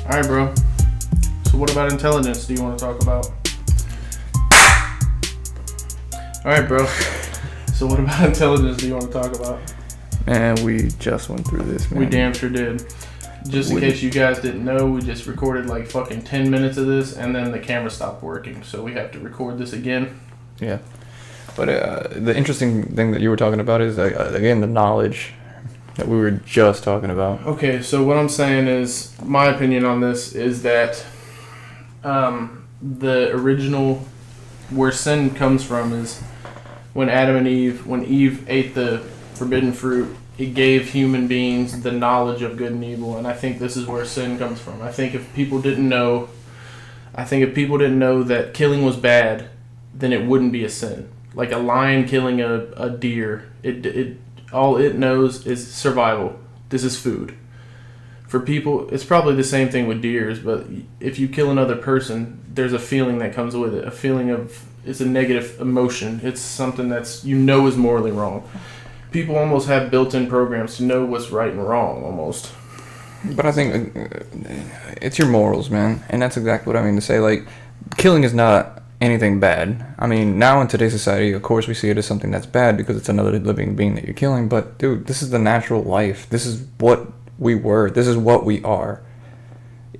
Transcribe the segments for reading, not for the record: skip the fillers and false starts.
All right, bro. So what about intelligence do you want to talk about? All right, bro. So what about intelligence do you want to talk about? Man, we just went through this, man. We damn sure did. Just in case you guys didn't know, we just recorded like fucking 10 minutes of this, and then the camera stopped working, so we have to record this again. Yeah. But the interesting thing that you were talking about is, again, the knowledge that we were just talking about. Okay, so what I'm saying is, my opinion on this is that the original, where sin comes from is when Eve ate the forbidden fruit, it gave human beings the knowledge of good and evil, and I think this is where sin comes from. I think if people didn't know that killing was bad, then it wouldn't be a sin. Like a lion killing a deer, it all it knows is survival. This is food. For people, it's probably the same thing with deers, but if you kill another person, there's a feeling that comes with it. A feeling of, it's a negative emotion. It's something that's, is morally wrong. People almost have built-in programs to know what's right and wrong, almost. But I think it's your morals, man. And that's exactly what I mean to say. Like, killing is not anything bad. I mean, now in today's society, of course, we see it as something that's bad because it's another living being that you're killing. But, dude, this is the natural life. This is what we were. This is what we are.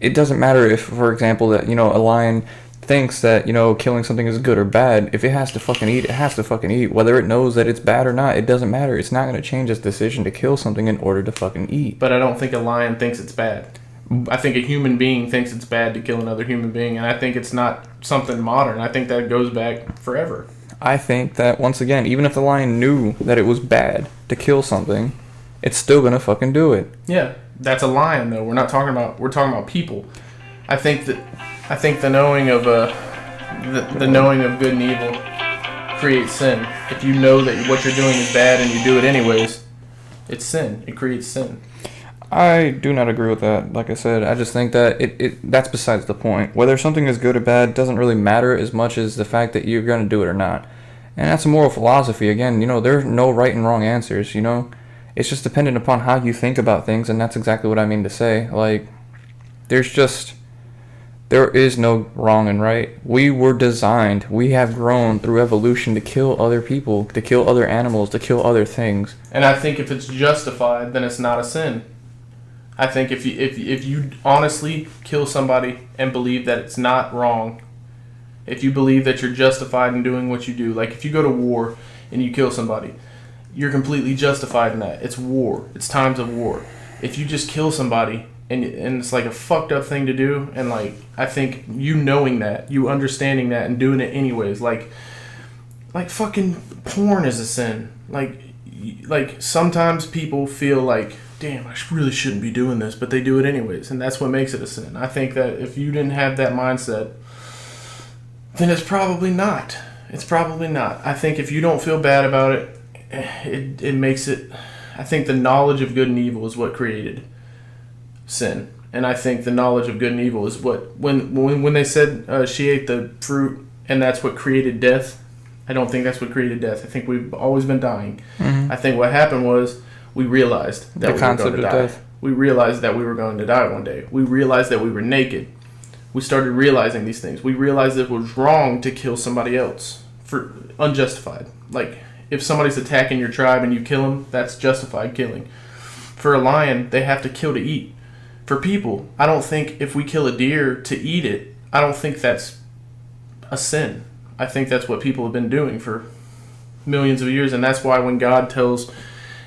It doesn't matter if, for example, that, a lion thinks that, killing something is good or bad. If it has to fucking eat, it has to fucking eat. Whether it knows that it's bad or not, it doesn't matter. It's not going to change its decision to kill something in order to fucking eat. But I don't think a lion thinks it's bad. I think a human being thinks it's bad to kill another human being, and I think it's not something modern. I think that goes back forever. I think that, once again, even if the lion knew that it was bad to kill something, it's still going to fucking do it. Yeah, that's a lion, though. We're talking about people. I think the knowing of the knowing of good and evil creates sin. If you know that what you're doing is bad and you do it anyways, it's sin. It creates sin. I do not agree with that. Like I said, I just think that that's besides the point. Whether something is good or bad doesn't really matter as much as the fact that you're going to do it or not. And that's a moral philosophy. Again, there's no right and wrong answers, It's just dependent upon how you think about things, and that's exactly what I mean to say. Like, there is no wrong and right. We were designed, we have grown through evolution to kill other people, to kill other animals, to kill other things. And I think if it's justified, then it's not a sin. I think if you honestly kill somebody and believe that it's not wrong, if you believe that you're justified in doing what you do, like if you go to war and you kill somebody, you're completely justified in that. It's war. It's times of war. If you just kill somebody and it's like a fucked up thing to do, and like I think you knowing that, you understanding that and doing it anyways, like fucking porn is a sin. Like sometimes people feel like, damn, I really shouldn't be doing this, but they do it anyways, and that's what makes it a sin. I think that if you didn't have that mindset, then it's probably not. It's probably not. I think if you don't feel bad about it, it makes it. I think the knowledge of good and evil is what created sin, and I think the knowledge of good and evil is what when they said she ate the fruit and that's what created death. I don't think that's what created death. I think we've always been dying. Mm-hmm. I think what happened was we realized that we were going to die. Death. We realized that we were going to die one day. We realized that we were naked. We started realizing these things. We realized it was wrong to kill somebody else for unjustified. Like, if somebody's attacking your tribe and you kill them, that's justified killing. For a lion, they have to kill to eat. For people, I don't think if we kill a deer to eat it, I don't think that's a sin. I think that's what people have been doing for millions of years, and that's why when God tells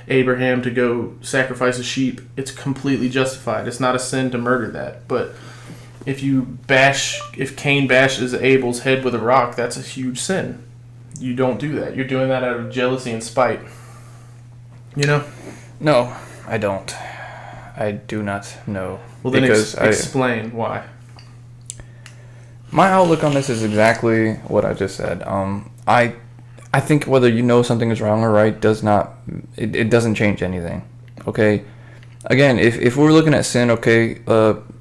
Abraham to go sacrifice a sheep, it's completely justified. It's not a sin to murder that. But if Cain bashes Abel's head with a rock, that's a huge sin. You don't do that. You're doing that out of jealousy and spite. No, I don't. I do not know. Well, then explain why. My outlook on this is exactly what I just said. I think whether something is wrong or right it doesn't change anything. Okay? Again, if we're looking at sin, okay,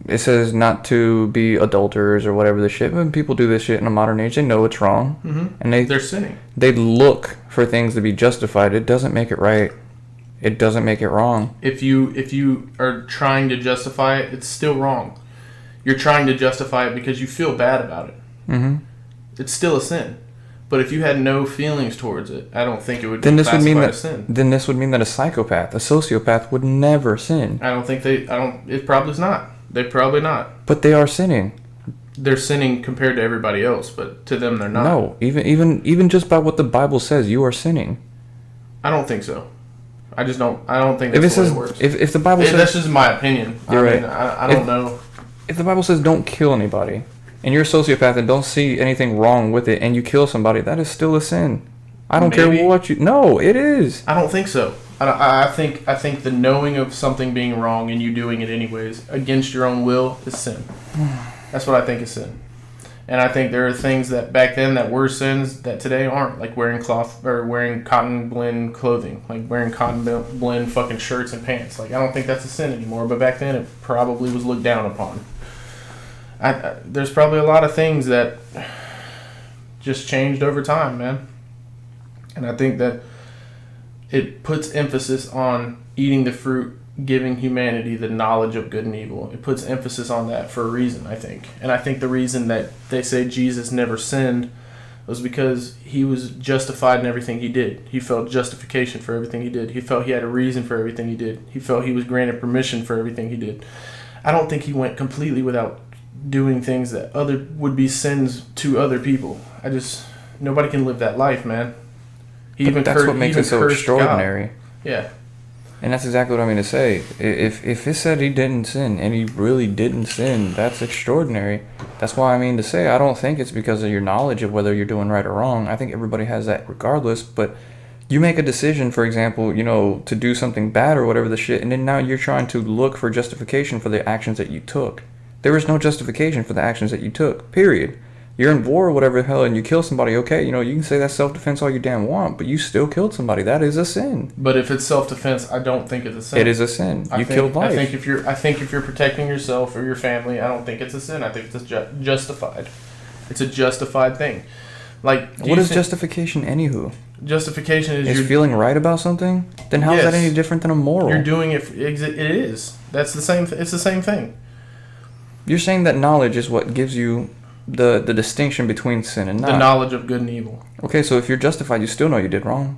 it says not to be adulterers or whatever the shit. When people do this shit in a modern age, they know it's wrong. Mm-hmm. And they're sinning. They look for things to be justified. It doesn't make it right. It doesn't make it wrong. If you are trying to justify it, it's still wrong. You're trying to justify it because you feel bad about it. Mm-hmm. It's still a sin. But if you had no feelings towards it, I don't think it would Then be this would mean classified that as sin. then this would mean that a psychopath, a sociopath, would never sin. It probably is not. They're probably not. But they are sinning. They're sinning compared to everybody else, but to them they're not. No, even just by what the Bible says, you are sinning. I don't think so. I don't think that's If it the way says it works. if the Bible says That's just my opinion. You're right. I don't know. If the Bible says don't kill anybody, and you're a sociopath and don't see anything wrong with it, and you kill somebody, that is still a sin. I don't care what you. No, it is. I don't think so. I think the knowing of something being wrong and you doing it anyways against your own will is sin. That's what I think is sin. And I think there are things that back then that were sins that today aren't, like wearing cloth or wearing cotton blend clothing, like wearing cotton blend fucking shirts and pants. Like I don't think that's a sin anymore, but back then it probably was looked down upon. There's probably a lot of things that just changed over time, man. And I think that it puts emphasis on eating the fruit, giving humanity the knowledge of good and evil. It puts emphasis on that for a reason, I think. And I think the reason that they say Jesus never sinned was because he was justified in everything he did. He felt justification for everything he did. He felt he had a reason for everything he did. He felt he was granted permission for everything he did. I don't think he went completely without doing things that would be sins to other people. Nobody can live that life, man. That's what makes it so extraordinary. God. Yeah. And that's exactly what I mean to say. If it said he didn't sin, and he really didn't sin, that's extraordinary. That's why I mean to say, I don't think it's because of your knowledge of whether you're doing right or wrong. I think everybody has that regardless, but you make a decision, for example, to do something bad or whatever the shit, and then now you're trying to look for justification for the actions that you took. There is no justification for the actions that you took, period. You're in war or whatever the hell and you kill somebody, okay, you can say that's self-defense all you damn want, but you still killed somebody. That is a sin. But if it's self-defense, I don't think it's a sin. It is a sin. You killed life. I think if you're protecting yourself or your family, I don't think it's a sin. I think it's justified. It's a justified thing. Like, what is justification anywho? Justification is feeling right about something? Then how is that any different than a moral? You're doing it. It is. That's the same. It's the same thing. You're saying that knowledge is what gives you the distinction between sin and not. The knowledge of good and evil. Okay, so if you're justified, you still know you did wrong.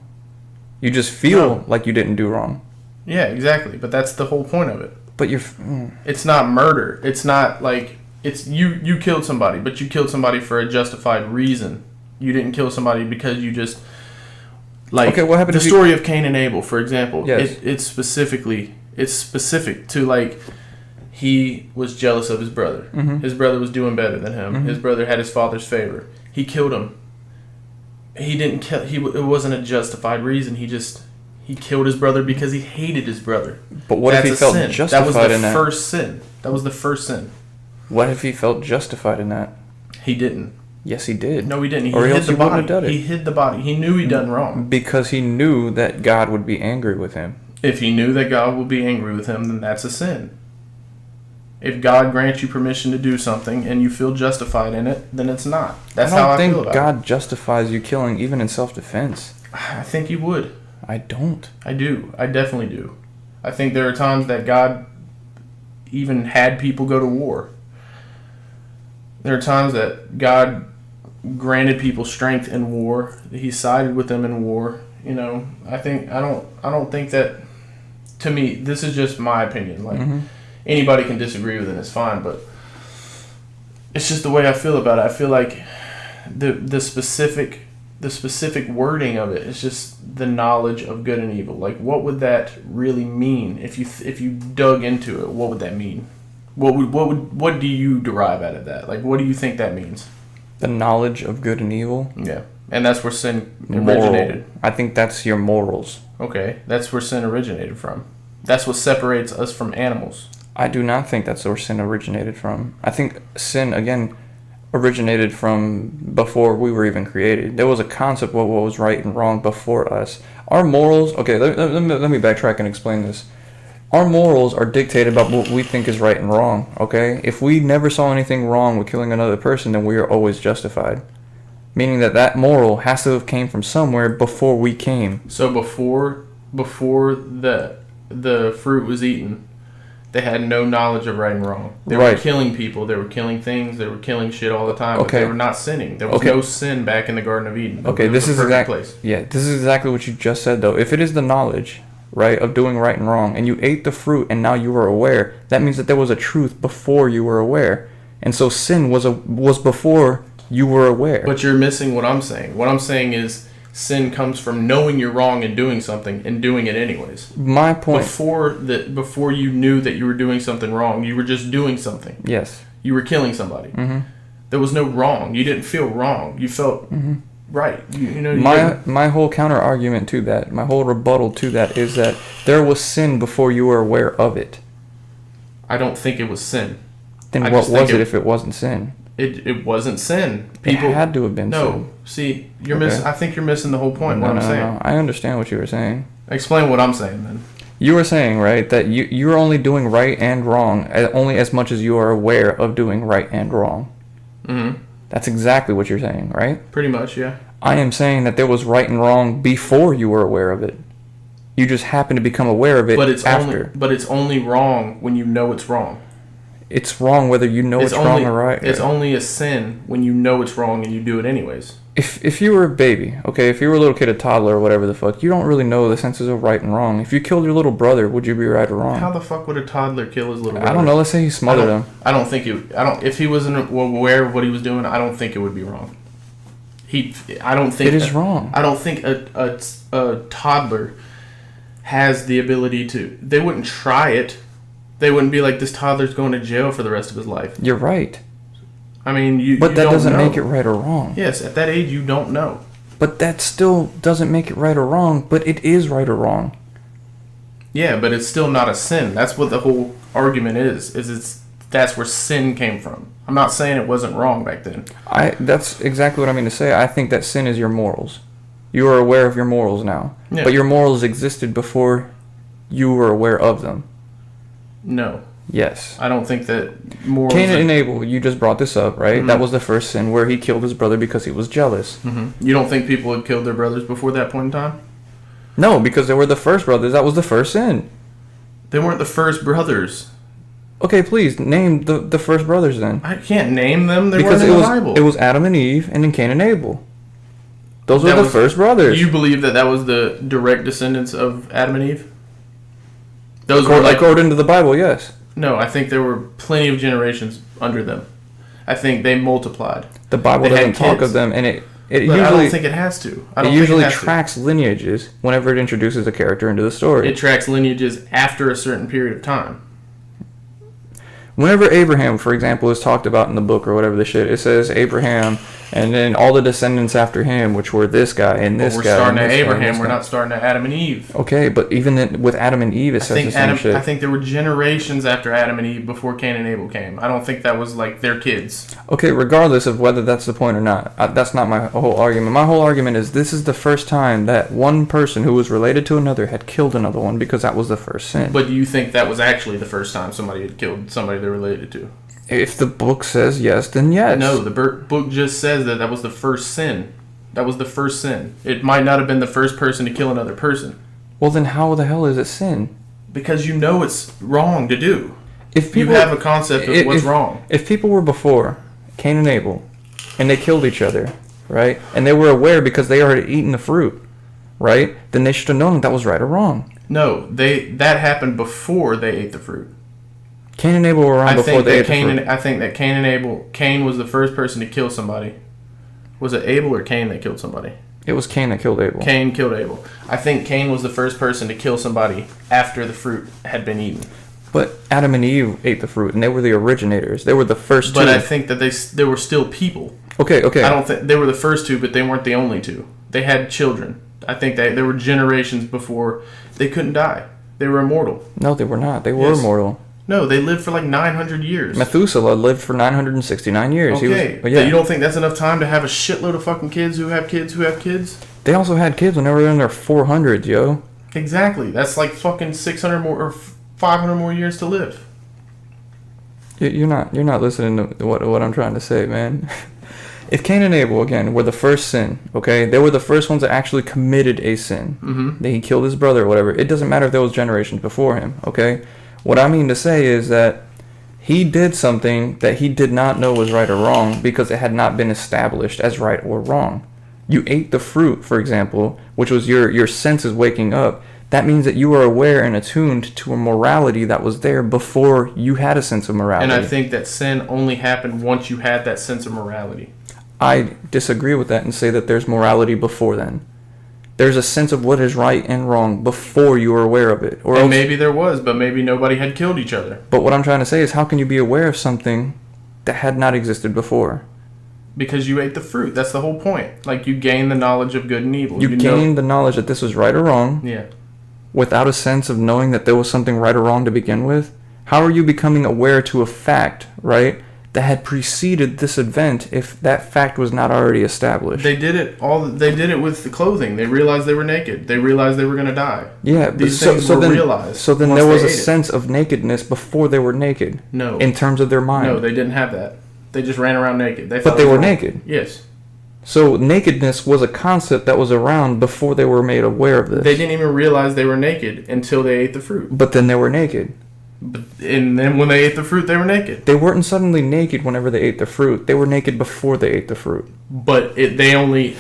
You just feel like you didn't do wrong. Yeah, exactly. But that's the whole point of it. But It's not murder. It's not like it's you killed somebody, but you killed somebody for a justified reason. You didn't kill somebody because you just okay. What happened? The story of Cain and Abel, for example. Yes. It's specific to like. He was jealous of his brother. Mm-hmm. His brother was doing better than him. Mm-hmm. His brother had his father's favor. He killed him. He didn't kill. It wasn't a justified reason. He killed his brother because he hated his brother. But what if he felt justified in that? That was the first sin. That was the first sin. What if he felt justified in that? He didn't. Yes, he did. No, he didn't. He or hid else the he body. Wouldn't have done it. He hid the body. He knew he'd done wrong. Because he knew that God would be angry with him. If he knew that God would be angry with him, then that's a sin. If God grants you permission to do something and you feel justified in it, then it's not. That's how I feel about it. I don't think God justifies you killing even in self-defense. I think he would. I don't. I do. I definitely do. I think there are times that God even had people go to war. There are times that God granted people strength in war. He sided with them in war. I don't think that, to me, this is just my opinion. Like, anybody can disagree with it, it's fine, but it's just the way I feel about it. I feel like the specific wording of it is just the knowledge of good and evil. Like, what would that really mean if you dug into it? What would that mean? What do you derive out of that? Like, what do you think that means? The knowledge of good and evil? Yeah. And that's where sin originated. I think that's your morals. Okay. That's where sin originated from. That's what separates us from animals. I do not think that's where sin originated from. I think sin, again, originated from before we were even created. There was a concept of what was right and wrong before us. Our morals... Okay, let me backtrack and explain this. Our morals are dictated by what we think is right and wrong, okay? If we never saw anything wrong with killing another person, then we are always justified. Meaning that moral has to have came from somewhere before we came. So before the fruit was eaten, They had no knowledge of right and wrong. They were killing people. They were killing things. They were killing shit all the time. But they were not sinning. There was no sin back in the Garden of Eden. Okay, this is exactly this is exactly what you just said though. If it is the knowledge, right, of doing right and wrong, and you ate the fruit and now you were aware, that means that there was a truth before you were aware, and so sin was before you were aware. But you're missing what I'm saying. What I'm saying is sin comes from knowing you're wrong and doing something and doing it anyways. My point. Before you knew that you were doing something wrong, you were just doing something. Yes. You were killing somebody. Mm-hmm. There was no wrong. You didn't feel wrong. You felt right. My whole counter argument to that, my whole rebuttal to that is that there was sin before you were aware of it. I don't think it was sin. Then what was it if it wasn't sin? It wasn't sin. It had to have been sin. No, see, you're missing. I think you're missing the whole point. What I'm saying. No. I understand what you were saying. Explain what I'm saying, then. You were saying, right, that you're only doing right and wrong only as much as you are aware of doing right and wrong. Mm-hmm. That's exactly what you're saying, right? Pretty much, yeah. I am saying that there was right and wrong before you were aware of it. You just happen to become aware of it after. But it's only wrong when you know it's wrong. It's wrong whether you know it's wrong or right. It's only a sin when you know it's wrong and you do it anyways. If you were a baby, okay, if you were a little kid, a toddler, or whatever the fuck, you don't really know the senses of right and wrong. If you killed your little brother, would you be right or wrong? How the fuck would a toddler kill his little brother? I don't know. Let's say he smothered him. I don't think it. If he wasn't aware of what he was doing, I don't think it would be wrong. I don't think it is wrong. I don't think a toddler has the ability to. They wouldn't try it. They wouldn't be like, this toddler's going to jail for the rest of his life. You're right. I mean, But that don't doesn't know. make it right or wrong. Yes, at that age, you don't know. But that still doesn't make it right or wrong, but it is right or wrong. Yeah, but it's still not a sin. That's what the whole argument is that's where sin came from. I'm not saying it wasn't wrong back then. That's exactly what I mean to say. I think that sin is your morals. You are aware of your morals now. Yeah. But your morals existed before you were aware of them. No. Yes. I don't think that morals... Cain and Abel, you just brought this up, right? Mm-hmm. That was the first sin where he killed his brother because he was jealous. Mm-hmm. You don't think people had killed their brothers before that point in time? No, because they were the first brothers. That was the first sin. They weren't the first brothers. Okay, please, name the first brothers then. I can't name them. They weren't in the Bible. It was Adam and Eve and then Cain and Abel. Those were the first brothers. Do you believe that was the direct descendants of Adam and Eve? Those were according to the Bible, yes. No, I think there were plenty of generations under them. I think they multiplied. The Bible doesn't talk of them, and it usually... I don't think it has to. It usually tracks lineages whenever it introduces a character into the story. It tracks lineages after a certain period of time. Whenever Abraham, for example, is talked about in the book or whatever the shit, it says Abraham, and then all the descendants after him, which were this guy and this guy. We're starting at Abraham. We're not starting at Adam and Eve. Okay, but even then, with Adam and Eve, it says the same shit. I think there were generations after Adam and Eve before Cain and Abel came. I don't think that was like their kids. Okay, regardless of whether that's the point or not, that's not my whole argument. My whole argument is this is the first time that one person who was related to another had killed another one because that was the first sin. But do you think that was actually the first time somebody had killed somebody they're related to? If the book says yes, then yes. No, the book just says that was the first sin. That was the first sin. It might not have been the first person to kill another person. Well, then how the hell is it sin? Because you know it's wrong to do. If people, you have a concept of what's wrong. If people were before Cain and Abel, and they killed each other, right? And they were aware because they already eaten the fruit, right? Then they should have known that was right or wrong. No, that happened before they ate the fruit. Cain and Abel were around before they ate the fruit. I think that Cain was the first person to kill somebody. Was it Abel or Cain that killed somebody? It was Cain that killed Abel. Cain killed Abel. I think Cain was the first person to kill somebody after the fruit had been eaten. But Adam and Eve ate the fruit, and they were the originators. They were the first two. But I think that there were still people. Okay. I don't think they were the first two, but they weren't the only two. They had children. I think there were generations before they couldn't die. They were immortal. No, they were not. They were immortal. No, they lived for like 900 years. Methuselah lived for 969 years. Okay, but you don't think that's enough time to have a shitload of fucking kids who have kids who have kids? They also had kids when they were in their 400s, yo. Exactly. That's like fucking 600 more or 500 more years to live. You're not listening to what I'm trying to say, man. If Cain and Abel, again, were the first sin, okay? They were the first ones that actually committed a sin. Mm-hmm. That he killed his brother or whatever. It doesn't matter if there was generations before him, okay? What I mean to say is that he did something that he did not know was right or wrong because it had not been established as right or wrong. You ate the fruit, for example, which was your senses waking up. That means that you were aware and attuned to a morality that was there before you had a sense of morality. And I think that sin only happened once you had that sense of morality. I disagree with that and say that there's morality before then. There's a sense of what is right and wrong before you were aware of it. And maybe there was, but maybe nobody had killed each other. But what I'm trying to say is, how can you be aware of something that had not existed before? Because you ate the fruit. That's the whole point. Like, you gain the knowledge of good and evil. You gained the knowledge that this was right or wrong. Yeah. Without a sense of knowing that there was something right or wrong to begin with. How are you becoming aware to a fact, right, that had preceded this event if that fact was not already established? They did it with the clothing. They realized they were naked. They realized they were going to die. Yeah, these things were realized. So then there was a sense of nakedness before they were naked. No. In terms of their mind. No, they didn't have that. They just ran around naked. But they were naked. Yes. So nakedness was a concept that was around before they were made aware of this. They didn't even realize they were naked until they ate the fruit. But then they were naked. And then when they ate the fruit, they were naked. They weren't suddenly naked whenever they ate the fruit. They were naked before they ate the fruit. But it only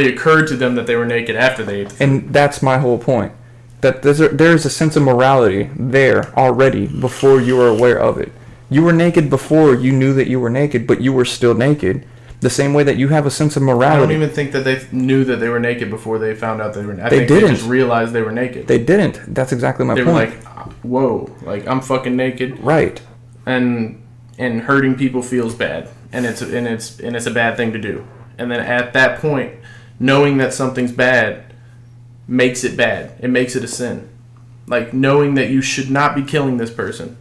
occurred to them that they were naked after they ate the fruit. And that's my whole point. That there's a sense of morality there already before you were aware of it. You were naked before you knew that you were naked, but you were still naked. The same way that you have a sense of morality. I don't even think that they knew that they were naked before they found out they were naked. They didn't. They just realized they were naked. They didn't. That's exactly my point. They were like, whoa, like, I'm fucking naked. Right. And hurting people feels bad. And it's a bad thing to do. And then at that point, knowing that something's bad makes it bad. It makes it a sin. Like, knowing that you should not be killing this person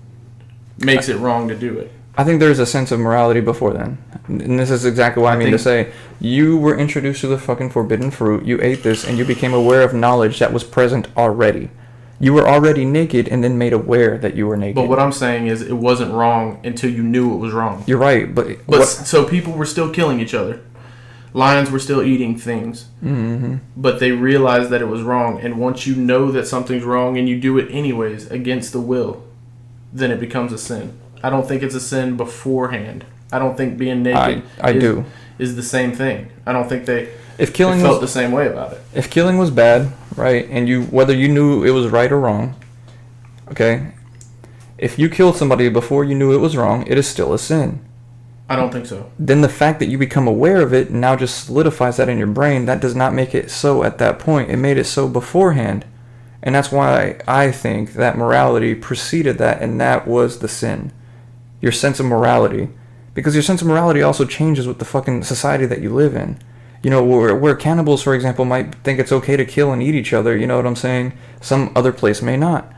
makes it wrong to do it. I think there's a sense of morality before then. And this is exactly what I mean to say. You were introduced to the fucking forbidden fruit, you ate this, and you became aware of knowledge that was present already. You were already naked and then made aware that you were naked. But what I'm saying is it wasn't wrong until you knew it was wrong. You're right, but so people were still killing each other. Lions were still eating things. Mm-hmm. But they realized that it was wrong. And once you know that something's wrong and you do it anyways against the will, then it becomes a sin. I don't think it's a sin beforehand. I don't think being naked is the same thing. I don't think they felt the same way about it. If killing was bad, right, and whether you knew it was right or wrong, okay, if you killed somebody before you knew it was wrong, it is still a sin. I don't think so. Then the fact that you become aware of it now just solidifies that in your brain. That does not make it so at that point. It made it so beforehand. And that's why I think that morality preceded that, and that was the sin. Your sense of morality. Because your sense of morality also changes with the fucking society that you live in. You know, where cannibals, for example, might think it's okay to kill and eat each other, you know what I'm saying? Some other place may not.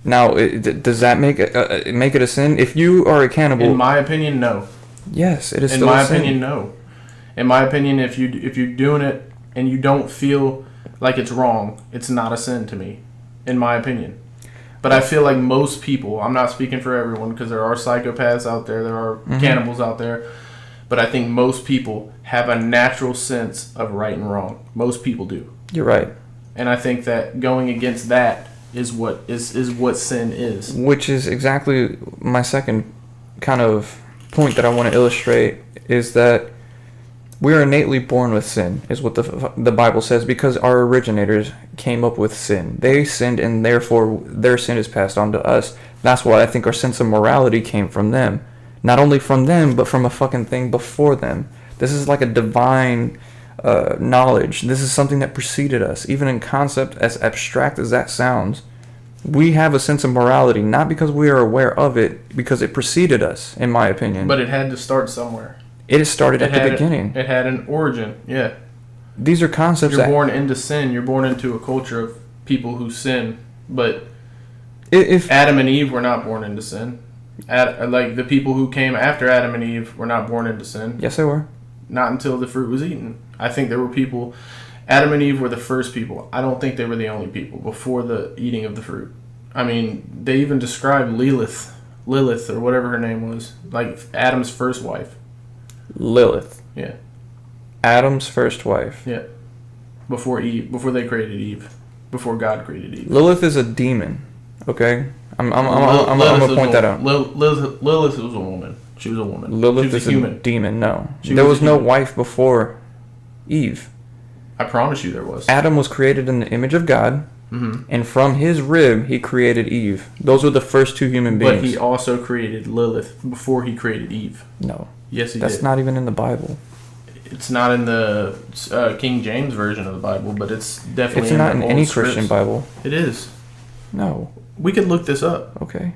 Now, does that make it a sin? If you are a cannibal... In my opinion, no. Yes, it is still a sin. In my opinion, no. In my opinion, if you're doing it and you don't feel like it's wrong, it's not a sin to me. In my opinion. But I feel like most people, I'm not speaking for everyone because there are psychopaths out there, there are cannibals out there, but I think most people have a natural sense of right and wrong. Most people do. You're right. And I think that going against that is what sin is. Which is exactly my second kind of point that I want to illustrate, is that we are innately born with sin, is what the Bible says, because our originators came up with sin. They sinned, and therefore their sin is passed on to us. That's why I think our sense of morality came from them. Not only from them, but from a fucking thing before them. This is like a divine knowledge. This is something that preceded us. Even in concept, as abstract as that sounds, we have a sense of morality, not because we are aware of it, because it preceded us, in my opinion. But it had to start somewhere. It started at the beginning. It had an origin, yeah. These are concepts You're born into sin. You're born into a culture of people who sin. But if Adam and Eve were not born into sin. Like the people who came after Adam and Eve were not born into sin. Yes, they were. Not until the fruit was eaten. I think there were people... Adam and Eve were the first people. I don't think they were the only people before the eating of the fruit. I mean, they even described Lilith, or whatever her name was, like Adam's first wife. Lilith. Yeah. Adam's first wife. Yeah. Before they created Eve. Before God created Eve. Lilith is a demon. Okay, I'm gonna point that out. Lilith was a woman. She was a woman. Lilith she was is a human. Demon. No, there was no wife before Eve. I promise you, there was. Adam was created in the image of God, and from his rib he created Eve. Those were the first two human beings. But he also created Lilith before he created Eve. No. Yes, he did. That's not even in the Bible. It's not in the King James version of the Bible, but it's definitely. It's not in any scripts. Christian Bible. It is. No. We could look this up. Okay.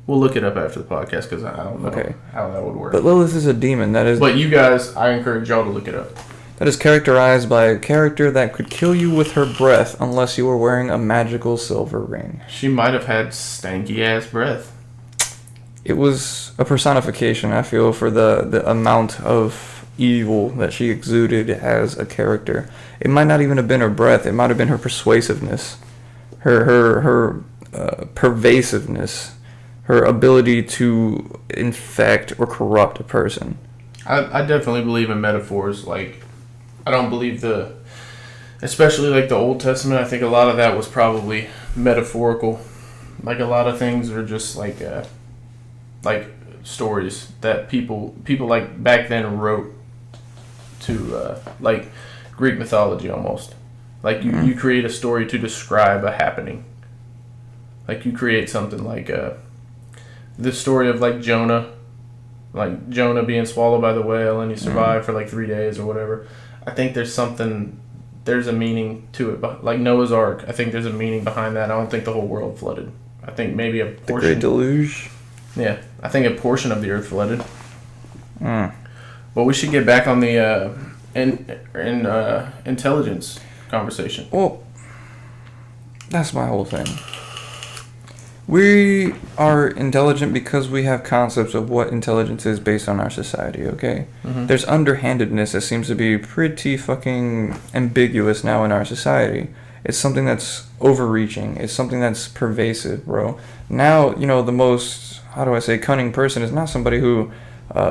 We'll look it up after the podcast because I don't know how that would work. But Lilith is a demon. That is. But you guys, I encourage y'all to look it up. That is characterized by a character that could kill you with her breath unless you were wearing a magical silver ring. She might have had stanky ass breath. It was a personification, I feel, for the amount of evil that she exuded as a character. It might not even have been her breath. It might have been her persuasiveness, her pervasiveness, her ability to infect or corrupt a person. I definitely believe in metaphors. Like, I don't believe especially like the Old Testament. I think a lot of that was probably metaphorical. Like a lot of things are just like stories that people like back then wrote to like Greek mythology almost. Like you create a story to describe a happening. Like you create something like the story of like Jonah being swallowed by the whale and he survived for like 3 days or whatever. I think there's a meaning to it. Like Noah's Ark, I think there's a meaning behind that. I don't think the whole world flooded. I think maybe a portion. The Great Deluge? Yeah, I think a portion of the earth flooded. But we should get back on the intelligence conversation. Well, that's my whole thing. We are intelligent because we have concepts of what intelligence is based on our society, okay? There's underhandedness that seems to be pretty fucking ambiguous now in our society. It's something that's overreaching. It's something that's pervasive, bro. Now, the most, cunning person is not somebody who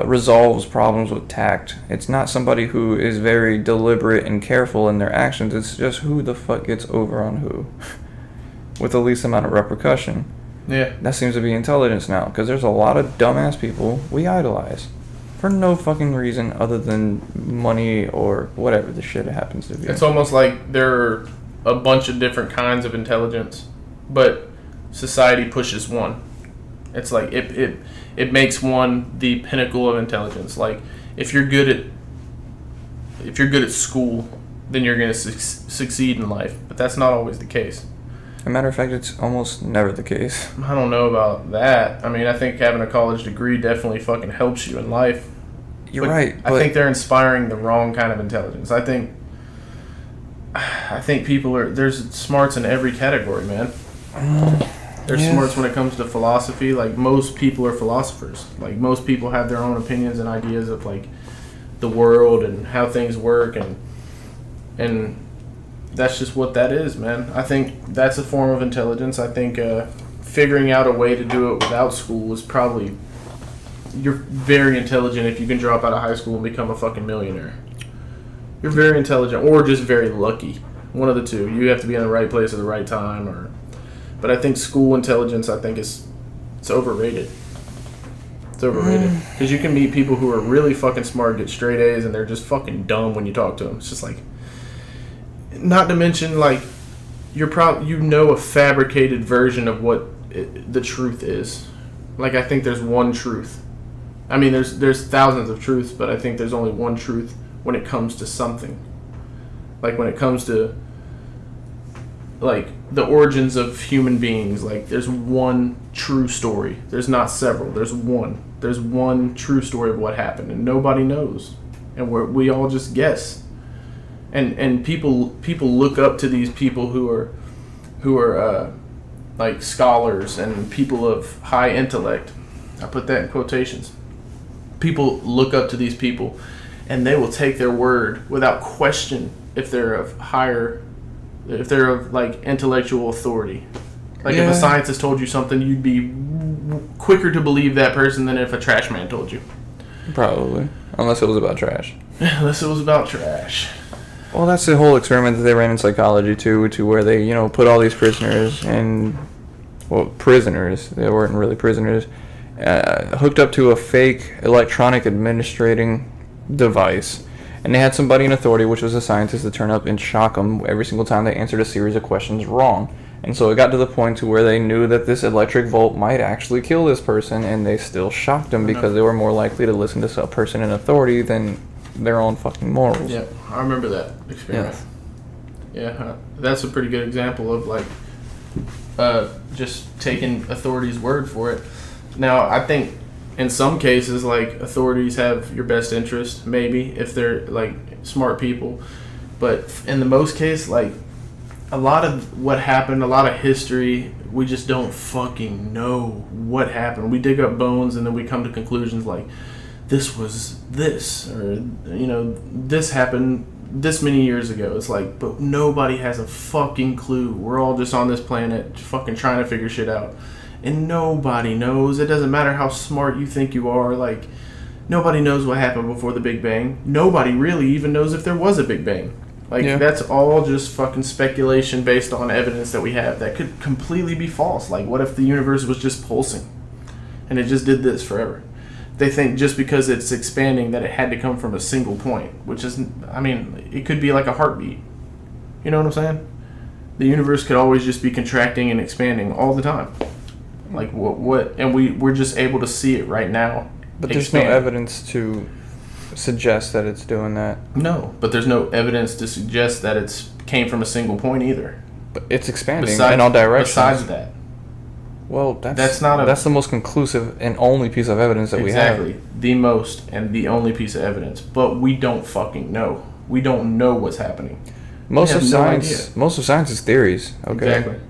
resolves problems with tact. It's not somebody who is very deliberate and careful in their actions. It's just who the fuck gets over on who with the least amount of repercussion. Yeah. That seems to be intelligence now, because there's a lot of dumbass people we idolize for no fucking reason other than money or whatever the shit it happens to be. It's almost like there are a bunch of different kinds of intelligence, but society pushes one. It's like it makes one the pinnacle of intelligence. Like if you're good at school, then you're going to succeed in life, but that's not always the case. As a matter of fact, it's almost never the case. I don't know about that. I mean, I think having a college degree definitely fucking helps you in life. You're right. I think they're inspiring the wrong kind of intelligence. I think there's smarts in every category, man. There's smarts when it comes to philosophy. Like most people are philosophers. Like most people have their own opinions and ideas of like the world and how things work and that's just what that is, man. I think that's a form of intelligence. I think figuring out a way to do it without school is probably... You're very intelligent if you can drop out of high school and become a fucking millionaire. You're very intelligent, or just very lucky. One of the two. You have to be in the right place at the right time. But I think school intelligence, it's overrated. It's overrated. Because you can meet people who are really fucking smart, get straight A's, and they're just fucking dumb when you talk to them. It's just like... Not to mention, like, a fabricated version of what the truth is. Like, I think there's one truth. I mean, there's thousands of truths, but I think there's only one truth when it comes to something. Like, when it comes to, like, the origins of human beings, like, there's one true story. There's not several. There's one. There's one true story of what happened, and nobody knows. And we all just guess. And people look up to these people who are like scholars and people of high intellect. I put that in quotations. People look up to these people, and they will take their word without question if they're of like intellectual authority. Like if a scientist told you something, you'd be quicker to believe that person than if a trash man told you. Probably, unless it was about trash. Unless it was about trash. Well, that's the whole experiment that they ran in psychology too, to where they, put all these prisoners in well, prisoners, they weren't really prisoners, hooked up to a fake electronic administrating device. And they had somebody in authority, which was a scientist, to turn up and shock them every single time they answered a series of questions wrong. And so it got to the point to where they knew that this electric volt might actually kill this person, and they still shocked them because they were more likely to listen to a person in authority than their own fucking morals. Yeah, I remember that experiment. Yeah, that's a pretty good example of like just taking authority's word for it. Now, I think in some cases, like, authorities have your best interest, maybe, if they're, like, smart people. But in the most case, like, a lot of what happened, a lot of history, we just don't fucking know what happened. We dig up bones and then we come to conclusions like, this was this, or, you know, this happened this many years ago. It's like, but nobody has a fucking clue. We're all just on this planet fucking trying to figure shit out. And nobody knows. It doesn't matter how smart you think you are. Like, nobody knows what happened before the Big Bang. Nobody really even knows if there was a Big Bang. Like, that's all just fucking speculation based on evidence that we have that could completely be false. Like, what if the universe was just pulsing and it just did this forever? They think just because it's expanding that it had to come from a single point, which is, I mean, it could be like a heartbeat. You know what I'm saying? The universe could always just be contracting and expanding all the time. Like, what, and we're just able to see it right now. But there's no evidence to suggest that it's doing that. No, but there's no evidence to suggest that it's came from a single point either. But it's expanding in all directions. Besides that. Well, that's the most conclusive and only piece of evidence that we have. Exactly. The most and the only piece of evidence. But we don't fucking know. We don't know what's happening. Most of science is theories, okay? Exactly.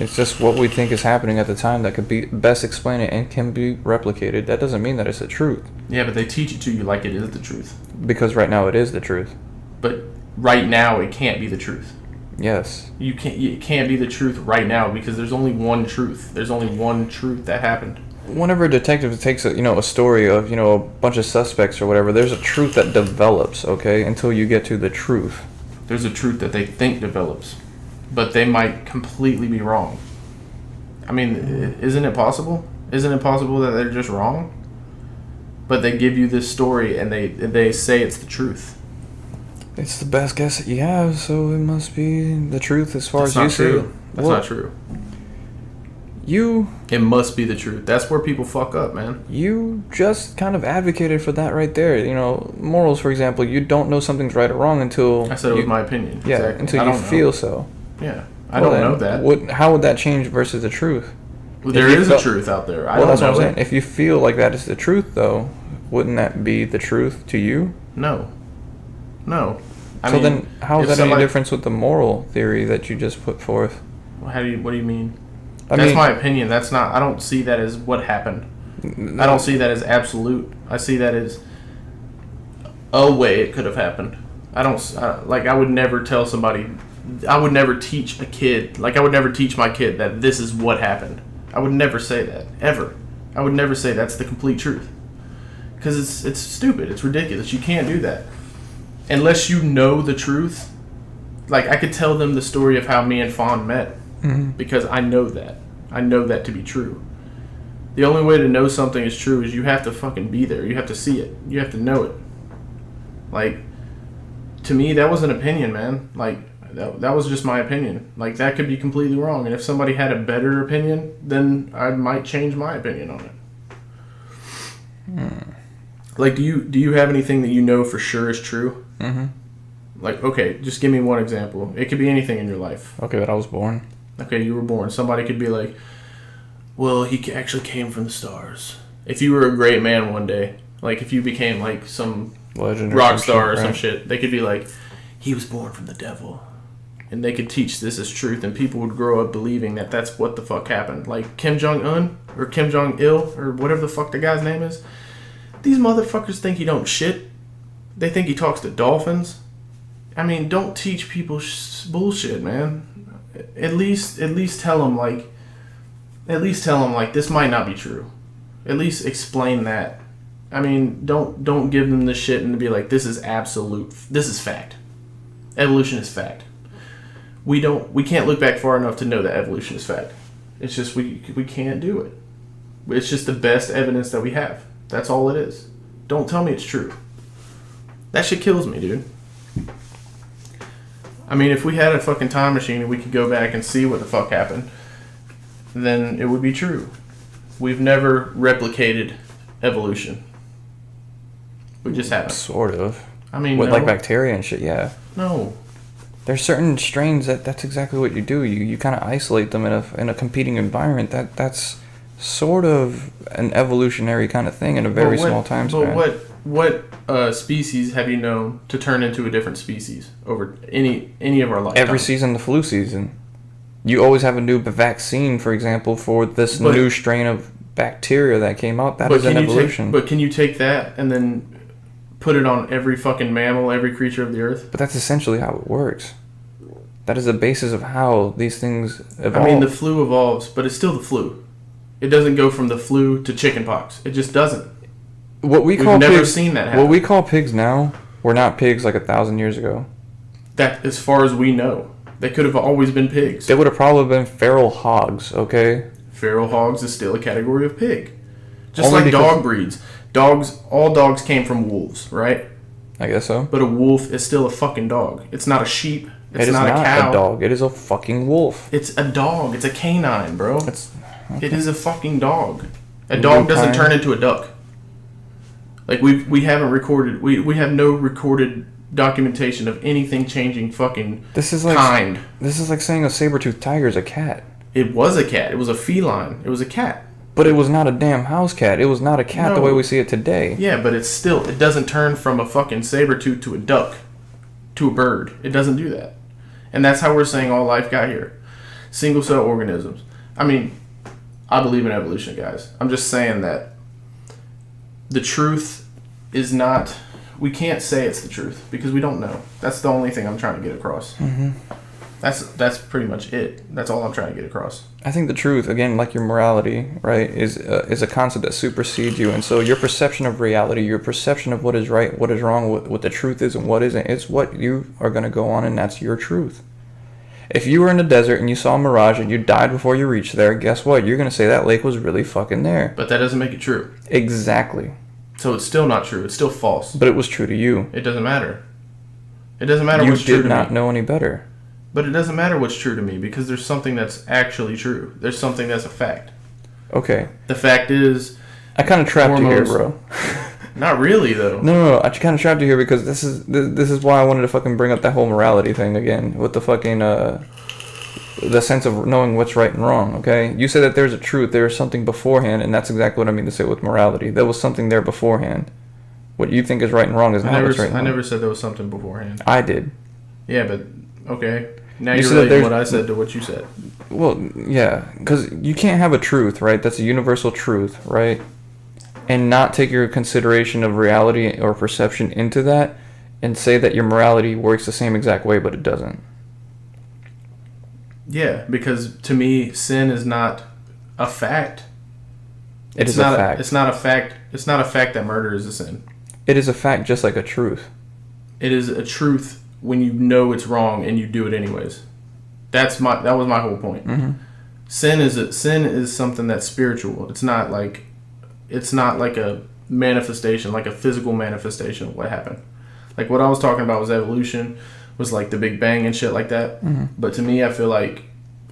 It's just what we think is happening at the time that could be best explain it and can be replicated. That doesn't mean that it's the truth. Yeah, but they teach it to you like it is the truth. Because right now it is the truth. But right now it can't be the truth. Yes. It can't be the truth right now because there's only one truth. There's only one truth that happened. Whenever a detective takes a story of a bunch of suspects or whatever, there's a truth that develops, okay, until you get to the truth. There's a truth that they think develops, but they might completely be wrong. I mean, isn't it possible? Isn't it possible that they're just wrong? But they give you this story and they say it's the truth. It's the best guess that you have, so it must be the truth as far as you see it. That's not true. It must be the truth. That's where people fuck up, man. You just kind of advocated for that right there. Morals, for example, you don't know something's right or wrong until... I said it was my opinion. Yeah, exactly. Until you feel so. Yeah, I don't know that. How would that change versus the truth? Well, there is a truth out there. I don't know. That's what I'm saying. If you feel like that is the truth, though, wouldn't that be the truth to you? No. Then how is that any difference with the moral theory that you just put forth? What do you mean? That's my opinion. That's not. I don't see that as what happened. I don't see that as absolute. I see that as a way it could have happened. I would never tell somebody. I would never teach a kid. I would never teach my kid that this is what happened. I would never say that ever. I would never say that's the complete truth. Because it's stupid. It's ridiculous. You can't do that unless you know the truth. I could tell them the story of how me and Fawn met. Mm-hmm. Because I know that. I know that to be true. The only way to know something is true is you have to fucking be there. You have to see it. You have to know it. To me, that was an opinion, man. That was just my opinion. That could be completely wrong. And if somebody had a better opinion, then I might change my opinion on it. Do you have anything that you know for sure is true? Mm-hmm. Okay, just give me one example. It could be anything in your life. Okay, that I was born. Okay, you were born. Somebody could be like, well, he actually came from the stars. If you were a great man one day, if you became some legend rock star or some shit, they could be like, he was born from the devil. And they could teach this as truth, and people would grow up believing that that's what the fuck happened. Kim Jong-un or Kim Jong-il or whatever the fuck the guy's name is. These motherfuckers think he don't shit. They think he talks to dolphins. I mean, don't teach people bullshit, man. At least tell them this might not be true. At least explain that. I mean, don't give them the shit and be like, this is absolute. This is fact. Evolution is fact. We can't look back far enough to know that evolution is fact. It's just we can't do it. It's just the best evidence that we have. That's all it is. Don't tell me it's true. That shit kills me, dude. I mean, if we had a fucking time machine and we could go back and see what the fuck happened, then it would be true. We've never replicated evolution. We just haven't. Sort of. I mean, with no. like bacteria and shit, yeah. No. There's certain strains that's exactly what you do. You kind of isolate them in a competing environment. That's sort of an evolutionary kind of thing in a very small time span. But what species have you known to turn into a different species over any of our lifetime? Every season, the flu season. You always have a new vaccine, for example, for this new strain of bacteria that came out. That is an evolution. But can you take that and then put it on every fucking mammal, every creature of the earth? But that's essentially how it works. That is the basis of how these things evolve. I mean, the flu evolves, but it's still the flu. It doesn't go from the flu to chickenpox. It just doesn't. We've never seen that happen. What we call pigs now were not pigs like 1,000 years ago. That, as far as we know, they could have always been pigs. They would have probably been feral hogs, okay? Feral hogs is still a category of pig. Just only like dog breeds. All dogs came from wolves, right? I guess so. But a wolf is still a fucking dog. It's not a sheep. It's not a cow. It is not a dog. It is a fucking wolf. It's a dog. It's a canine, bro. Okay. It is a fucking dog. A dog doesn't turn into a duck. Like, we haven't recorded... We have no recorded documentation of anything changing fucking kind. This is like saying a saber-toothed tiger is a cat. It was a cat. It was a feline. It was a cat. But it was not a damn house cat. It was not a cat the way we see it today. Yeah, but it's still... It doesn't turn from a fucking saber-tooth to a duck. To a bird. It doesn't do that. And that's how we're saying all life got here. Single-cell organisms. I mean, I believe in evolution, guys. I'm just saying that the truth is not... We can't say it's the truth because we don't know. That's the only thing I'm trying to get across. Mm-hmm. That's pretty much it. That's all I'm trying to get across. I think the truth, again, like your morality, right, is a concept that supersedes you. And so your perception of reality, your perception of what is right, what is wrong, what the truth is and what isn't, it's what you are going to go on, and that's your truth. If you were in the desert and you saw a mirage and you died before you reached there, guess what? You're going to say that lake was really fucking there. But that doesn't make it true. Exactly. So it's still not true. It's still false. But it was true to you. It doesn't matter. It doesn't matter what's true to me. You did not know any better. But it doesn't matter what's true to me because there's something that's actually true. There's something that's a fact. Okay. The fact is... I kind of trapped you here, bro. Not really, though. No. I kind of trapped you here because this is why I wanted to fucking bring up that whole morality thing again with the fucking... the sense of knowing what's right and wrong, okay? You said that there's a truth, there's something beforehand, and that's exactly what I mean to say with morality. There was something there beforehand. What you think is right and wrong is not what's right and wrong. I never said there was something beforehand. I did. Yeah, but, okay. Now you're relating what I said to what you said. Well, yeah, because you can't have a truth, right? That's a universal truth, right? And not take your consideration of reality or perception into that and say that your morality works the same exact way, but it doesn't. Yeah, because to me, sin is not a fact. It is a fact. It's not a fact. It's not a fact that murder is a sin. It is a fact, just like a truth. It is a truth when you know it's wrong and you do it anyways. That was my whole point. Mm-hmm. Sin is something that's spiritual. It's not like a manifestation, like a physical manifestation of what happened. Like what I was talking about was evolution, was like the Big Bang and shit like that. Mm-hmm. But to me, I feel like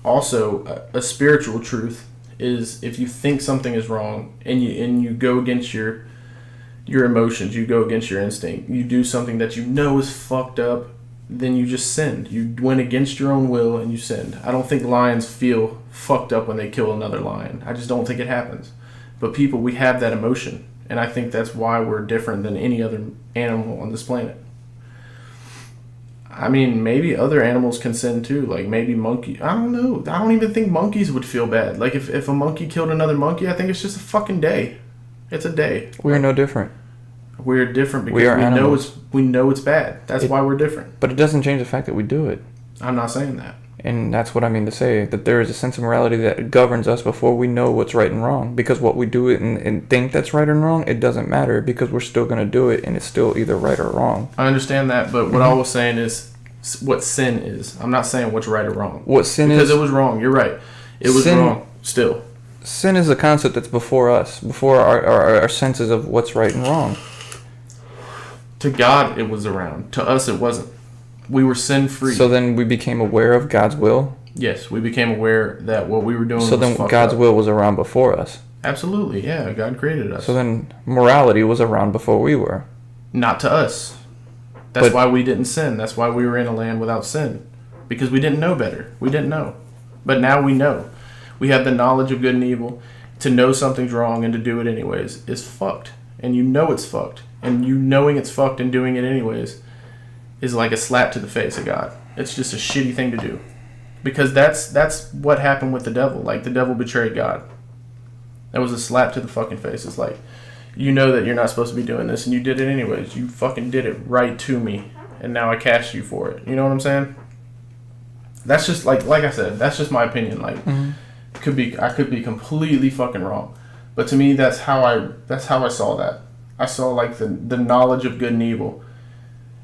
also a spiritual truth is if you think something is wrong and you go against your emotions, you go against your instinct, you do something that you know is fucked up, then you just sinned. You went against your own will and you sinned. I don't think lions feel fucked up when they kill another lion. I just don't think it happens. But people, we have that emotion, and I think that's why we're different than any other animal on this planet. I mean, maybe other animals can sin too, like maybe monkey. I don't know. I don't even think monkeys would feel bad. Like if a monkey killed another monkey, I think it's just a fucking day. It's a day. We're no different. We're different because we know it's bad. That's why we're different. But it doesn't change the fact that we do it. I'm not saying that. And that's what I mean to say, that there is a sense of morality that governs us before we know what's right and wrong. Because what we do it and think that's right and wrong, it doesn't matter because we're still going to do it and it's still either right or wrong. I understand that, but what I was saying is what sin is. I'm not saying what's right or wrong. What sin because is... it was wrong. You're right. It was wrong. Still. Sin is a concept that's before us, before our senses of what's right and wrong. To God, it was around. To us, it wasn't. We were sin-free. So then we became aware of God's will? Yes, we became aware that what we were doing so was then God's will was around before us? Absolutely, yeah. God created us. So then morality was around before we were? Not to us. That's why we didn't sin. That's why we were in a land without sin. Because we didn't know better. We didn't know. But now we know. We have the knowledge of good and evil. To know something's wrong and to do it anyways is fucked. And you know it's fucked. And you knowing it's fucked and doing it anyways is like a slap to the face of God. It's just a shitty thing to do. Because that's what happened with the devil. Like, the devil betrayed God. That was a slap to the fucking face. It's like, you know that you're not supposed to be doing this and you did it anyways. You fucking did it right to me. And now I cast you for it. You know what I'm saying? That's just, like I said, that's just my opinion. Like, I could be completely fucking wrong. But to me, that's how I saw that. I saw, like, the knowledge of good and evil.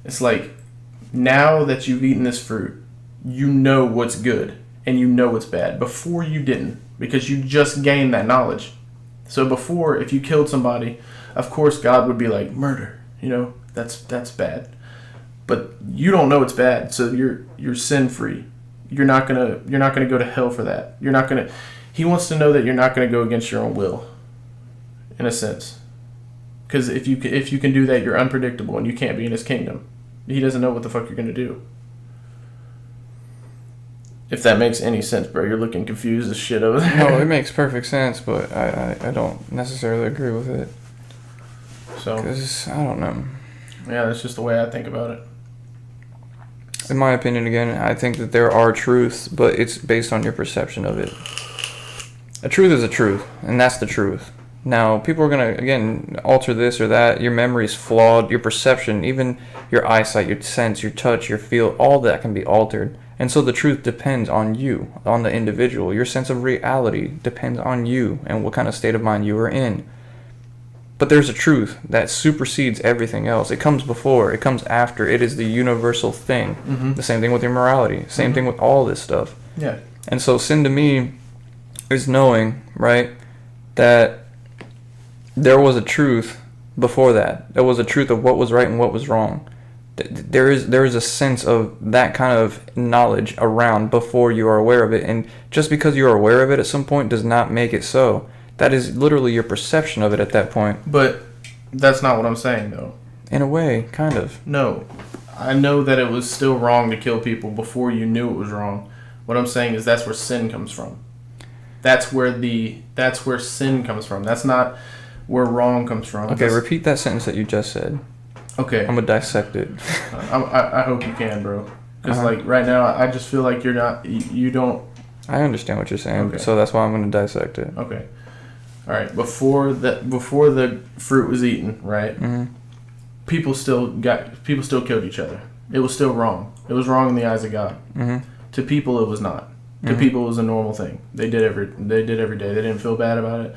It's like, now that you've eaten this fruit, you know what's good and you know what's bad. Before, you didn't, because you just gained that knowledge. So before, if you killed somebody, of course God would be like, murder, you know, that's bad. But you don't know it's bad, so you're sin free. You're not gonna go to hell for that. He wants to know that you're not gonna go against your own will, in a sense. Because if you can do that, you're unpredictable and you can't be in his kingdom. He doesn't know what the fuck you're gonna do. If that makes any sense, bro. You're looking confused as shit over there. No, it makes perfect sense, but I don't necessarily agree with it. So, because I don't know. Yeah, that's just the way I think about it. In my opinion, again, I think that there are truths, but it's based on your perception of it. A truth is a truth, and that's the truth. Now, people are going to, again, alter this or that. Your memory's flawed. Your perception, even your eyesight, your sense, your touch, your feel, all that can be altered. And so the truth depends on you, on the individual. Your sense of reality depends on you and what kind of state of mind you are in. But there's a truth that supersedes everything else. It comes before. It comes after. It is the universal thing. Mm-hmm. The same thing with your morality. Same thing with all this stuff. Yeah. And so sin to me is knowing, right, that there was a truth before that. There was a truth of what was right and what was wrong. There is a sense of that kind of knowledge around before you are aware of it. And just because you are aware of it at some point does not make it so. That is literally your perception of it at that point. But that's not what I'm saying, though. In a way, kind of. No. I know that it was still wrong to kill people before you knew it was wrong. What I'm saying is that's where sin comes from. That's where sin comes from. That's not where wrong comes from. Okay, repeat that sentence that you just said. Okay. I'm going to dissect it. I hope you can, bro. Because, like, right now, I just feel like you don't... I understand what you're saying, okay. So that's why I'm going to dissect it. Okay. All right. Before the fruit was eaten, right? Mm-hmm. People still killed each other. It was still wrong. It was wrong in the eyes of God. Mm-hmm. To people, it was not. To people, it was a normal thing. They did every day. They didn't feel bad about it.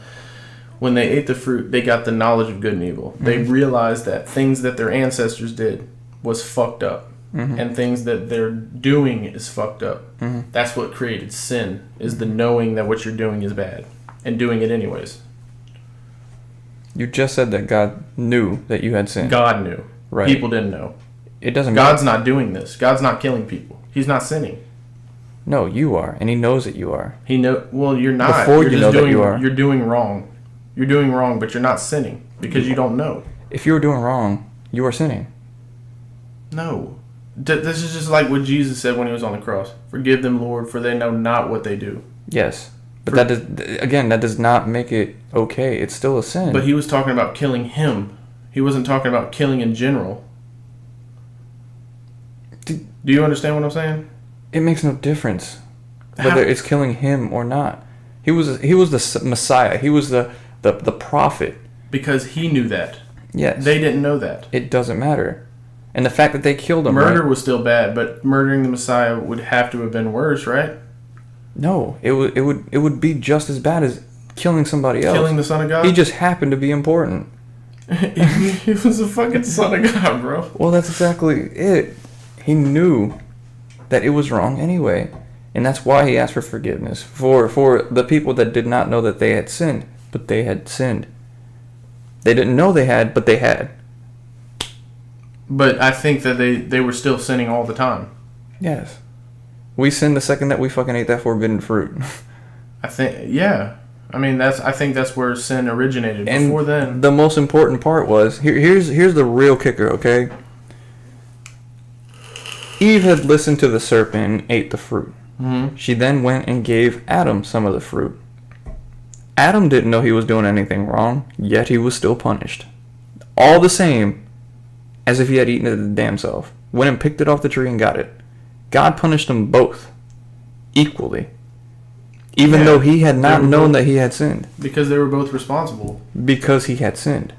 When they ate the fruit, they got the knowledge of good and evil. Mm-hmm. They realized that things that their ancestors did was fucked up. Mm-hmm. And things that they're doing is fucked up. Mm-hmm. That's what created sin, is the knowing that what you're doing is bad. And doing it anyways. You just said that God knew that you had sinned. God knew. Right. People didn't know. It doesn't God's matter. not doing this. God's not killing people. He's not sinning. No, you are, and he knows that you are. Well, you're not. Before you know that you are. You're doing wrong. You're doing wrong, but you're not sinning because you don't know. If you were doing wrong, you are sinning. No. This is just like what Jesus said when he was on the cross. Forgive them, Lord, for they know not what they do. Yes. But that does not make it okay. It's still a sin. But he was talking about killing him. He wasn't talking about killing in general. Do you understand what I'm saying? It makes no difference whether it's killing him or not. He was the Messiah. He was the prophet. Because he knew that. Yes. They didn't know that. It doesn't matter. And the fact that they killed him. Murder was still bad, but murdering the Messiah would have to have been worse, right? No, it would be just as bad as killing somebody else. Killing the Son of God? He just happened to be important. He was the fucking Son of God, bro. Well, that's exactly it. He knew that it was wrong anyway. And that's why he asked for forgiveness. For the people that did not know that they had sinned, but they had sinned. They didn't know they had, but they had. But I think that they were still sinning all the time. Yes. We sinned the second that we fucking ate that forbidden fruit. I think, yeah. I mean, I think that's where sin originated. And before then, the most important part was, here's the real kicker, okay? Eve had listened to the serpent and ate the fruit. Mm-hmm. She then went and gave Adam some of the fruit. Adam didn't know he was doing anything wrong, yet he was still punished. All the same as if he had eaten it the damn self. Went and picked it off the tree and got it. God punished them both equally. Even though he had not known that he had sinned. Because they were both responsible. Because he had sinned.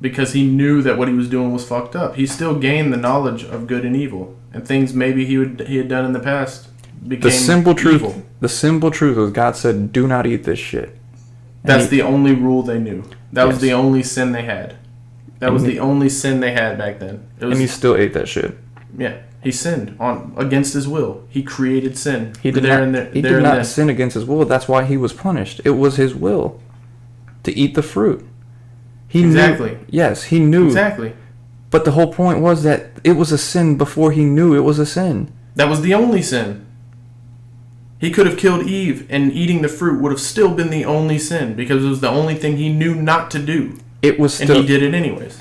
Because he knew that what he was doing was fucked up. He still gained the knowledge of good and evil. And things maybe he had done in the past became the simple truth, evil. The simple truth was God said, do not eat this shit. That's the only rule they knew. That was the only sin they had. That was the only sin they had back then. And he still ate that shit. Yeah. He sinned against his will. He created sin. He did not sin against his will. That's why he was punished. It was his will to eat the fruit. He knew. Yes, he knew. Exactly. But the whole point was that it was a sin before he knew it was a sin. That was the only sin. He could have killed Eve, and eating the fruit would have still been the only sin because it was the only thing he knew not to do. It was still, and he did it anyways.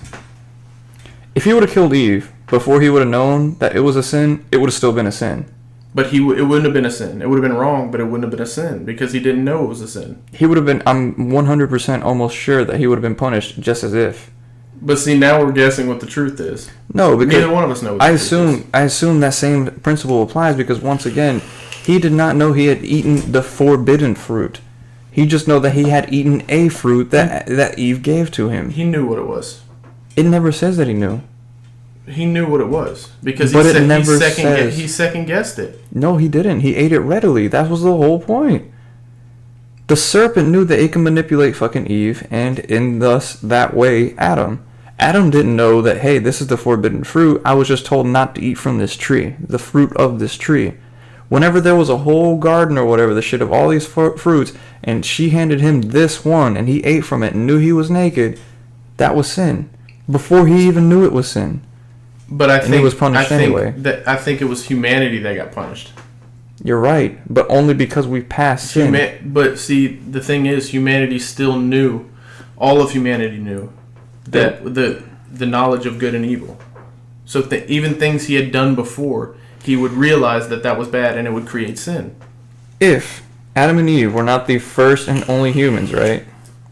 If he would have killed Eve before he would have known that it was a sin, it would have still been a sin. But it wouldn't have been a sin. It would have been wrong, but it wouldn't have been a sin because he didn't know it was a sin. He would have been, I'm 100% almost sure that he would have been punished just as if. But see, now we're guessing what the truth is. No, because neither one of us know what the truth is. I assume that same principle applies because once again, he did not know he had eaten the forbidden fruit. He just know that he had eaten a fruit that Eve gave to him. He knew what it was. It never says that he knew. He knew what it was because he second guessed it. No, he didn't. He ate it readily. That was the whole point. The serpent knew that it can manipulate fucking Eve and in thus that way Adam. Adam didn't know that, hey, this is the forbidden fruit. I was just told not to eat from this tree, the fruit of this tree. Whenever there was a whole garden or whatever, the shit of all these fruits, and she handed him this one and he ate from it and knew he was naked, that was sin. Before he even knew it was sin. But I think he was punished anyway. I think it was humanity that got punished. You're right, but only because we passed sin. But see, the thing is, humanity still knew. All of humanity knew that the knowledge of good and evil. So even things he had done before, he would realize that was bad, and it would create sin. If Adam and Eve were not the first and only humans, right?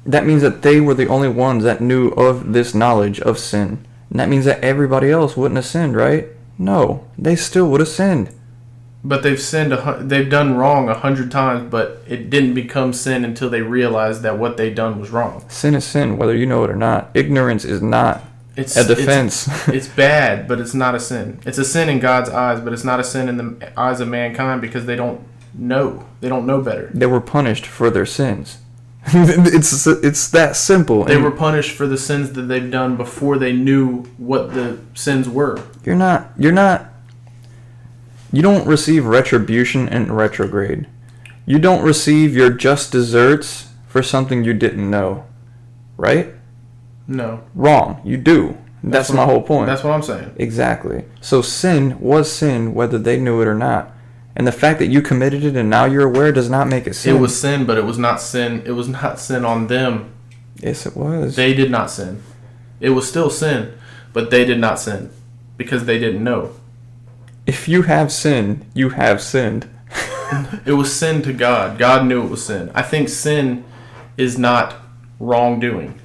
That means that they were the only ones that knew of this knowledge of sin. And that means that everybody else wouldn't have sinned, right? No, they still would have sinned. But they've sinned. They've done wrong 100 times, but it didn't become sin until they realized that what they done was wrong. Sin is sin, whether you know it or not. Ignorance is not a defense. It's bad, but it's not a sin. It's a sin in God's eyes, but it's not a sin in the eyes of mankind because they don't know. They don't know better. They were punished for their sins. It's that simple. They were punished for the sins that they've done before they knew what the sins were. You don't receive retribution in retrograde. You don't receive your just desserts for something you didn't know. Right? No. Wrong. You do. That's my whole point. That's what I'm saying. Exactly. So sin was sin whether they knew it or not. And the fact that you committed it and now you're aware does not make it sin. It was sin, but it was not sin. It was not sin on them. Yes, it was. They did not sin. It was still sin, but they did not sin because they didn't know. If you have sinned, you have sinned. It was sin to God. God knew it was sin. I think sin is not wrongdoing.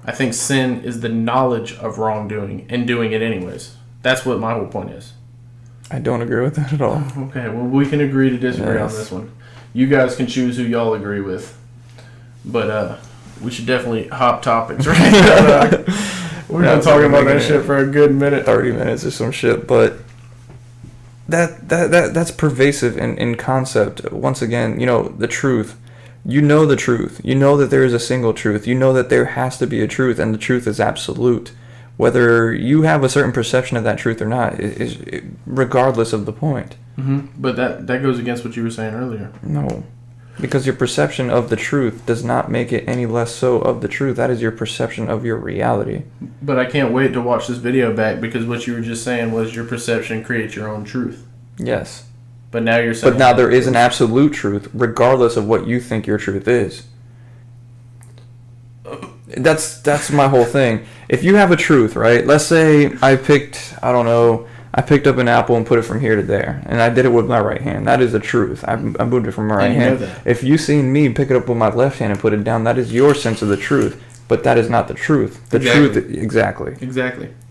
I think sin is the knowledge of wrongdoing and doing it anyways. That's what my whole point is. I don't agree with that at all. Okay, well, we can agree to disagree on this one. You guys can choose who y'all agree with. But we should definitely hop topics, right? We're not talking about that shit for a good minute. 30 minutes or some shit, but that's pervasive in concept. Once again, the truth. You know the truth. You know that there is a single truth. You know that there has to be a truth, and the truth is absolute. Whether you have a certain perception of that truth or not, is regardless of the point. But that goes against what you were saying earlier. No. Because your perception of the truth does not make it any less so of the truth. That is your perception of your reality. But I can't wait to watch this video back because what you were just saying was your perception creates your own truth. Yes. But now you're saying... But now there is an absolute truth, regardless of what you think your truth is. That's my whole thing. If you have a truth, right? Let's say I picked up an apple and put it from here to there, and I did it with my right hand. That is the truth. I moved it from my right hand. If you seen me pick it up with my left hand and put it down, that is your sense of the truth. But that is not the truth. The truth, exactly.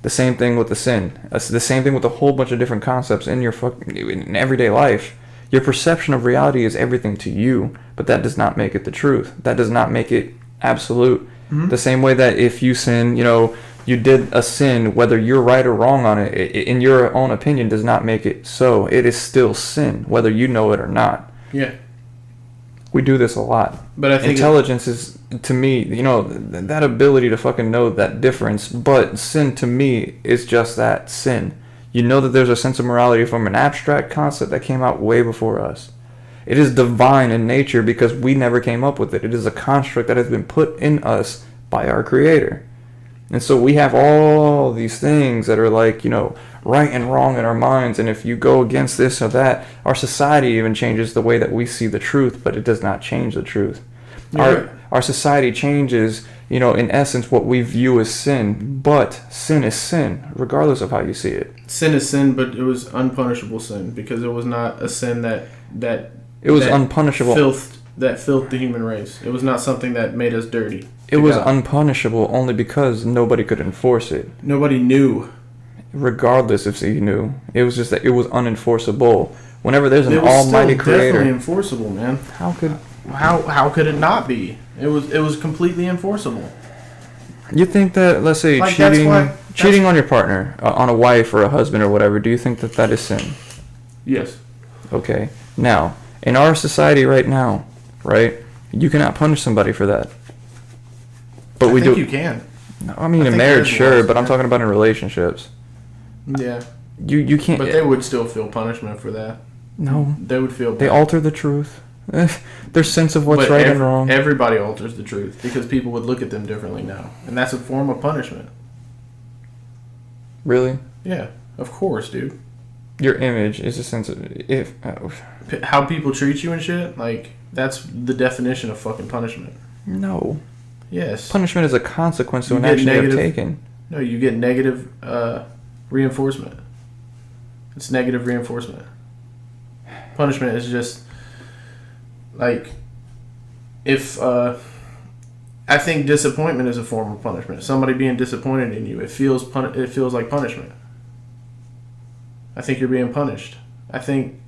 The same thing with the sin. The same thing with a whole bunch of different concepts in your in everyday life. Your perception of reality is everything to you, but that does not make it the truth. That does not make it absolute. The same way that if you sin, you did a sin, whether you're right or wrong on it, in your own opinion, does not make it so. It is still sin, whether you know it or not. Yeah. We do this a lot. But I think intelligence is, to me, that ability to fucking know that difference. But sin, to me, is just that, sin. You know that there's a sense of morality from an abstract concept that came out way before us. It is divine in nature because we never came up with it. It is a construct that has been put in us by our Creator. And so we have all these things that are like, right and wrong in our minds. And if you go against this or that, our society even changes the way that we see the truth, but it does not change the truth. Yeah. Our society changes, in essence, what we view as sin. But sin is sin, regardless of how you see it. Sin is sin, but it was unpunishable sin because it was not a sin that it was unpunishable. That filthed the human race. It was not something that made us dirty. It was unpunishable only because nobody could enforce it. Nobody knew. Regardless if you knew. It was just that it was unenforceable. Whenever there's an almighty creator. It was definitely enforceable, man. How could it not be? It was completely enforceable. You think that, let's say, cheating on your partner, on a wife or a husband or whatever, do you think that is sin? Yes. Okay. Now, in our society right now, right, you cannot punish somebody for that. But I think you can. No, I mean, in marriage, sure, but I'm talking about in relationships. Yeah. You can't... But they would still feel punishment for that. No. They would feel bad. They alter the truth. Their sense of what's right and wrong. Everybody alters the truth because people would look at them differently now. And that's a form of punishment. Really? Yeah. Of course, dude. Your image is a sense of... How people treat you and shit, that's the definition of fucking punishment. No. Yes. Punishment is a consequence to an action you have taken. No, you get negative reinforcement. It's negative reinforcement. Punishment is just if I think disappointment is a form of punishment. Somebody being disappointed in you, it feels like punishment. I think you're being punished. I think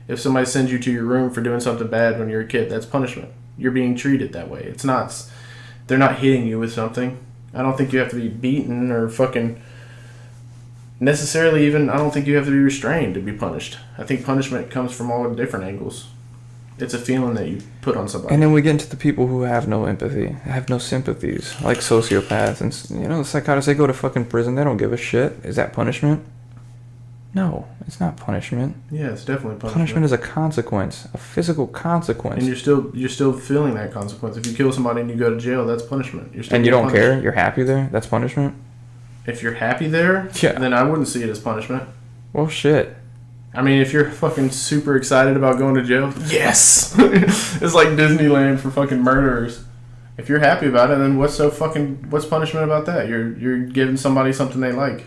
if somebody sends you to your room for doing something bad when you're a kid, that's punishment. You're being treated that way. It's not. They're not hitting you with something. I don't think you have to be beaten or fucking necessarily even. I don't think you have to be restrained to be punished. I think punishment comes from all different angles. It's a feeling that you put on somebody. And then we get into the people who have no empathy, have no sympathies, like sociopaths. And, the psychotists, they go to fucking prison. They don't give a shit. Is that punishment? No, it's not punishment. Yeah, it's definitely punishment. Punishment is a consequence, a physical consequence. And you're still feeling that consequence. If you kill somebody and you go to jail, that's punishment. And you don't care? You're happy there? That's punishment? If you're happy there, then I wouldn't see it as punishment. Well, shit. I mean, if you're fucking super excited about going to jail, yes! It's like Disneyland for fucking murderers. If you're happy about it, then what's punishment about that? You're giving somebody something they like.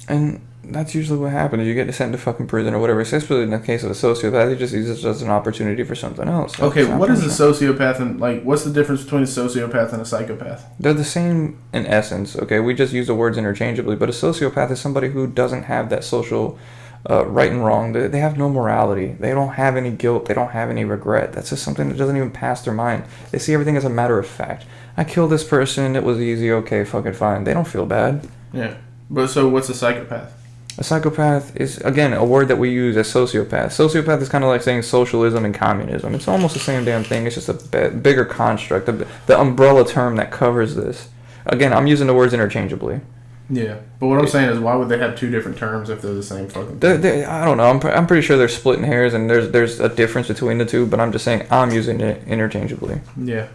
And that's usually what happens. You get sent to fucking prison or whatever. Especially in the case of a sociopath, he just uses it as an opportunity for something else. Okay, what is a sociopath and what's the difference between a sociopath and a psychopath? They're the same in essence. Okay, we just use the words interchangeably. But a sociopath is somebody who doesn't have that social right and wrong. They have no morality. They don't have any guilt. They don't have any regret. That's just something that doesn't even pass their mind. They see everything as a matter of fact. I killed this person. It was easy. Okay, fucking fine. They don't feel bad. Yeah. But so what's a psychopath? A psychopath is, again, a word that we use as sociopath. Sociopath is kind of like saying socialism and communism. It's almost the same damn thing. It's just a bigger construct, the umbrella term that covers this. Again, I'm using the words interchangeably. Yeah, but what I'm saying is, why would they have two different terms if they're the same fucking thing? I don't know. I'm pretty sure they're splitting hairs, and there's a difference between the two. But I'm just saying I'm using it interchangeably. Yeah,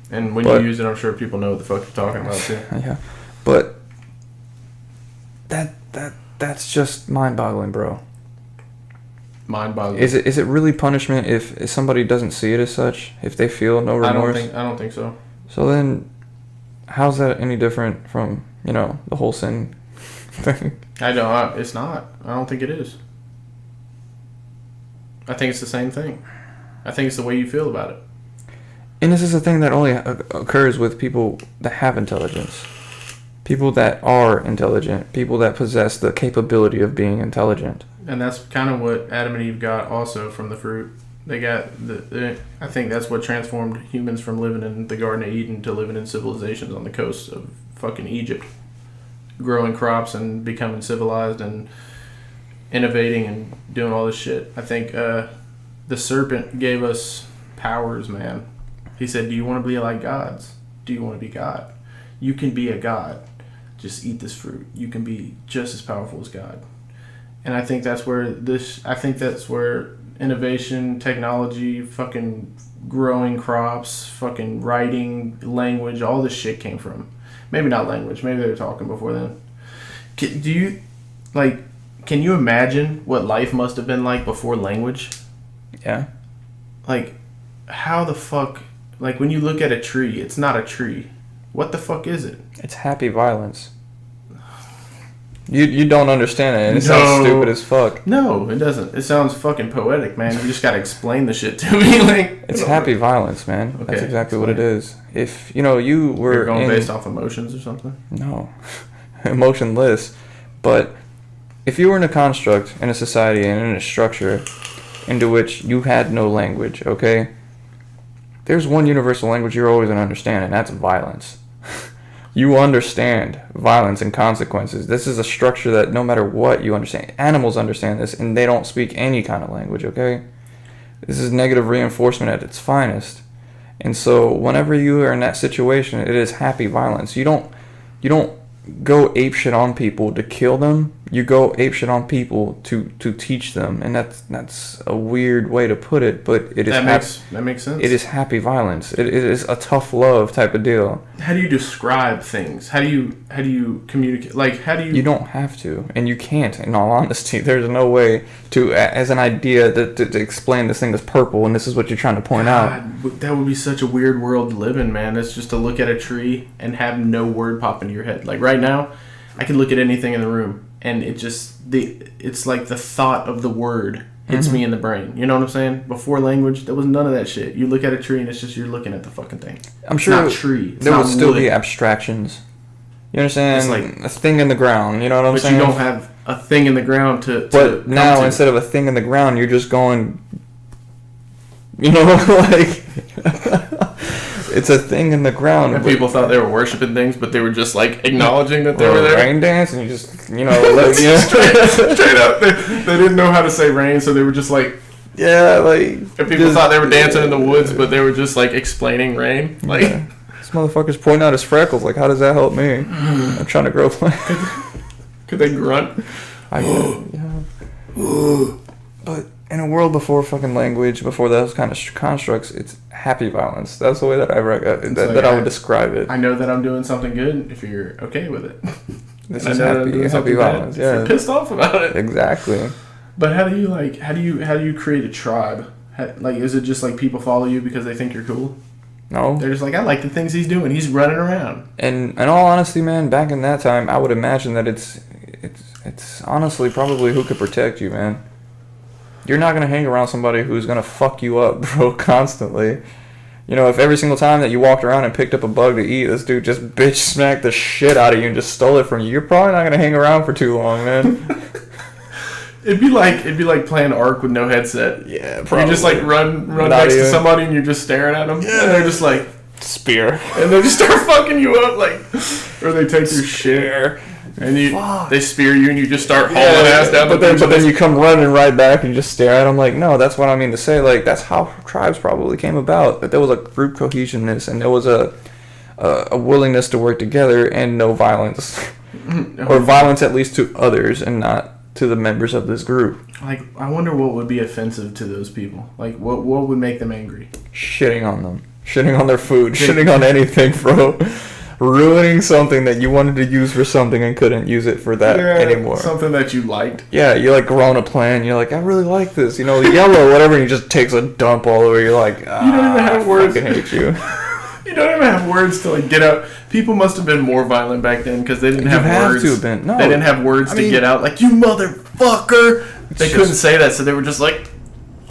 and when you use it, I'm sure people know what the fuck you're talking about too. Yeah, but that's just mind-boggling, bro. Mind-boggling. Is it really punishment if somebody doesn't see it as such? If they feel no remorse? I don't think so. So then, how's that any different from the whole sin thing? It's not. I don't think it is. I think it's the same thing. I think it's the way you feel about it. And this is a thing that only occurs with people that have intelligence. People that are intelligent. People that possess the capability of being intelligent. And that's kind of what Adam and Eve got also from the fruit. They got I think that's what transformed humans from living in the Garden of Eden to living in civilizations on the coast of fucking Egypt. Growing crops and becoming civilized and innovating and doing all this shit. I think the serpent gave us powers, man. He said, do you want to be like gods? Do you want to be God? You can be a god. Just eat this fruit. You can be just as powerful as God. And I think that's where innovation, technology, fucking growing crops, fucking writing, language, all this shit came from. Maybe not language. Maybe they were talking before then. Can you imagine what life must have been like before language? Yeah. Like, how the fuck... Like, when you look at a tree, it's not a tree. What the fuck is it? It's happy violence. You don't understand it, and it sounds stupid as fuck. No, it doesn't. It sounds fucking poetic, man. You just gotta explain the shit to me. Like, it's happy violence, man. Okay, that's exactly what it is. If you were You're going based off emotions or something? No, emotionless. But if you were in a construct, in a society, and in a structure into which you had no language, okay, there's one universal language you're always gonna understand, and that's violence. You understand violence and consequences. This is a structure that no matter what you understand. Animals understand this, and they don't speak any kind of language, okay? This is negative reinforcement at its finest. And so whenever you are in that situation, it is happy violence. You don't go apeshit on people to kill them. You go apeshit on people to teach them. And that's a weird way to put it, but it is that makes sense. It is happy violence. It is a tough love type of deal. How do you describe things? How do you communicate? Like, how do you... You don't have to, and you can't, in all honesty. There's no way to, as an idea, to explain this thing that's purple, and this is what you're trying to point out. That would be such a weird world to live in, man. It's just to look at a tree and have no word pop into your head. Like, right now, I can look at anything in the room, and it's like the thought of the word hits me in the brain. You know what I'm saying? Before language, there was none of that shit. You look at a tree, and it's just you're looking at the fucking thing. I'm sure it's not tree. It's there not would still wood. be abstractions. You understand? It's like a thing in the ground. You know what I'm saying? But you don't have a thing in the ground to But now, instead of a thing in the ground, you're just going... You know, like... It's a thing in the ground. And people thought they were worshiping things, but they were just like acknowledging that they were there. Rain dance, and you just, like, straight up. They didn't know how to say rain, so they were just like, and people thought they were dancing in the woods, but they were just like explaining rain. Like, this motherfucker's pointing out his freckles. Like, how does that help me? I'm trying to grow plants. Could they grunt? I could, yeah. But in a world before fucking language, before those kind of constructs, it's happy violence. That's the way that I would describe it. I know that I'm doing something good if you're okay with it. This is happy violence. Yeah, you're pissed off about it. Exactly. But how do you create a tribe? Is it just like people follow you because they think you're cool? No. They're just like, I like the things he's doing. He's running around. And in all honesty, man, back in that time, I would imagine that it's honestly probably who could protect you, man. You're not going to hang around somebody who's going to fuck you up, bro, constantly. If every single time that you walked around and picked up a bug to eat, this dude just bitch smacked the shit out of you and just stole it from you, you're probably not going to hang around for too long, man. It'd be like playing Ark with no headset. Yeah, probably. You just like run next to somebody and you're just staring at them. Yeah. And they're just like, spear. And they just start fucking you up, like, or they take your shit. And they spear you and you just start hauling ass down. But then you come running right back and you just stare at them like, no, that's what I mean to say. Like, that's how tribes probably came about. That there was a group cohesiveness and there was a willingness to work together and no violence. or violence at least to others and not to the members of this group. Like, I wonder what would be offensive to those people. Like, what would make them angry? Shitting on them. Shitting on their food. Shitting on anything, bro. Ruining something that you wanted to use for something and couldn't use it for that anymore. Something that you liked. Yeah, you like growing a plant. You're like, I really like this. You know, yellow, whatever. And he just takes a dump all over. You're like, you don't even have words. I fucking hate you. You don't even have words to like get out. People must have been more violent back then because they didn't have words. To have been. No, they didn't have words to get out. Like, you motherfucker. They couldn't say that, so they were just like.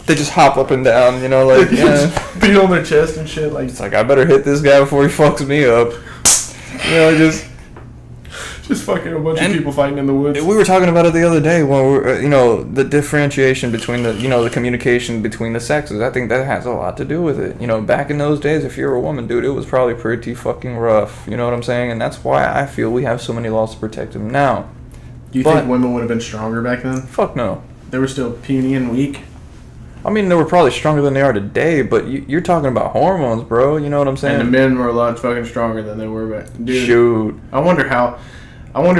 They just hop up and down, you know, like beat on their chest and shit. Like, it's like, I better hit this guy before he fucks me up. You know, just fucking a bunch of people fighting in the woods. We were talking about it the other day when we're, you know, the differentiation between the, you know, the communication between the sexes. I think that has a lot to do with it. You know, back in those days, if you're a woman, dude, it was probably pretty fucking rough. You know what I'm saying? And that's why I feel we have so many laws to protect them now. Do you think women would have been stronger back then? Fuck no. They were still puny and weak. I mean, they were probably stronger than they are today, but you're talking about hormones, bro. You know what I'm saying? And the men were a lot fucking stronger than they were back. Dude, shoot. I wonder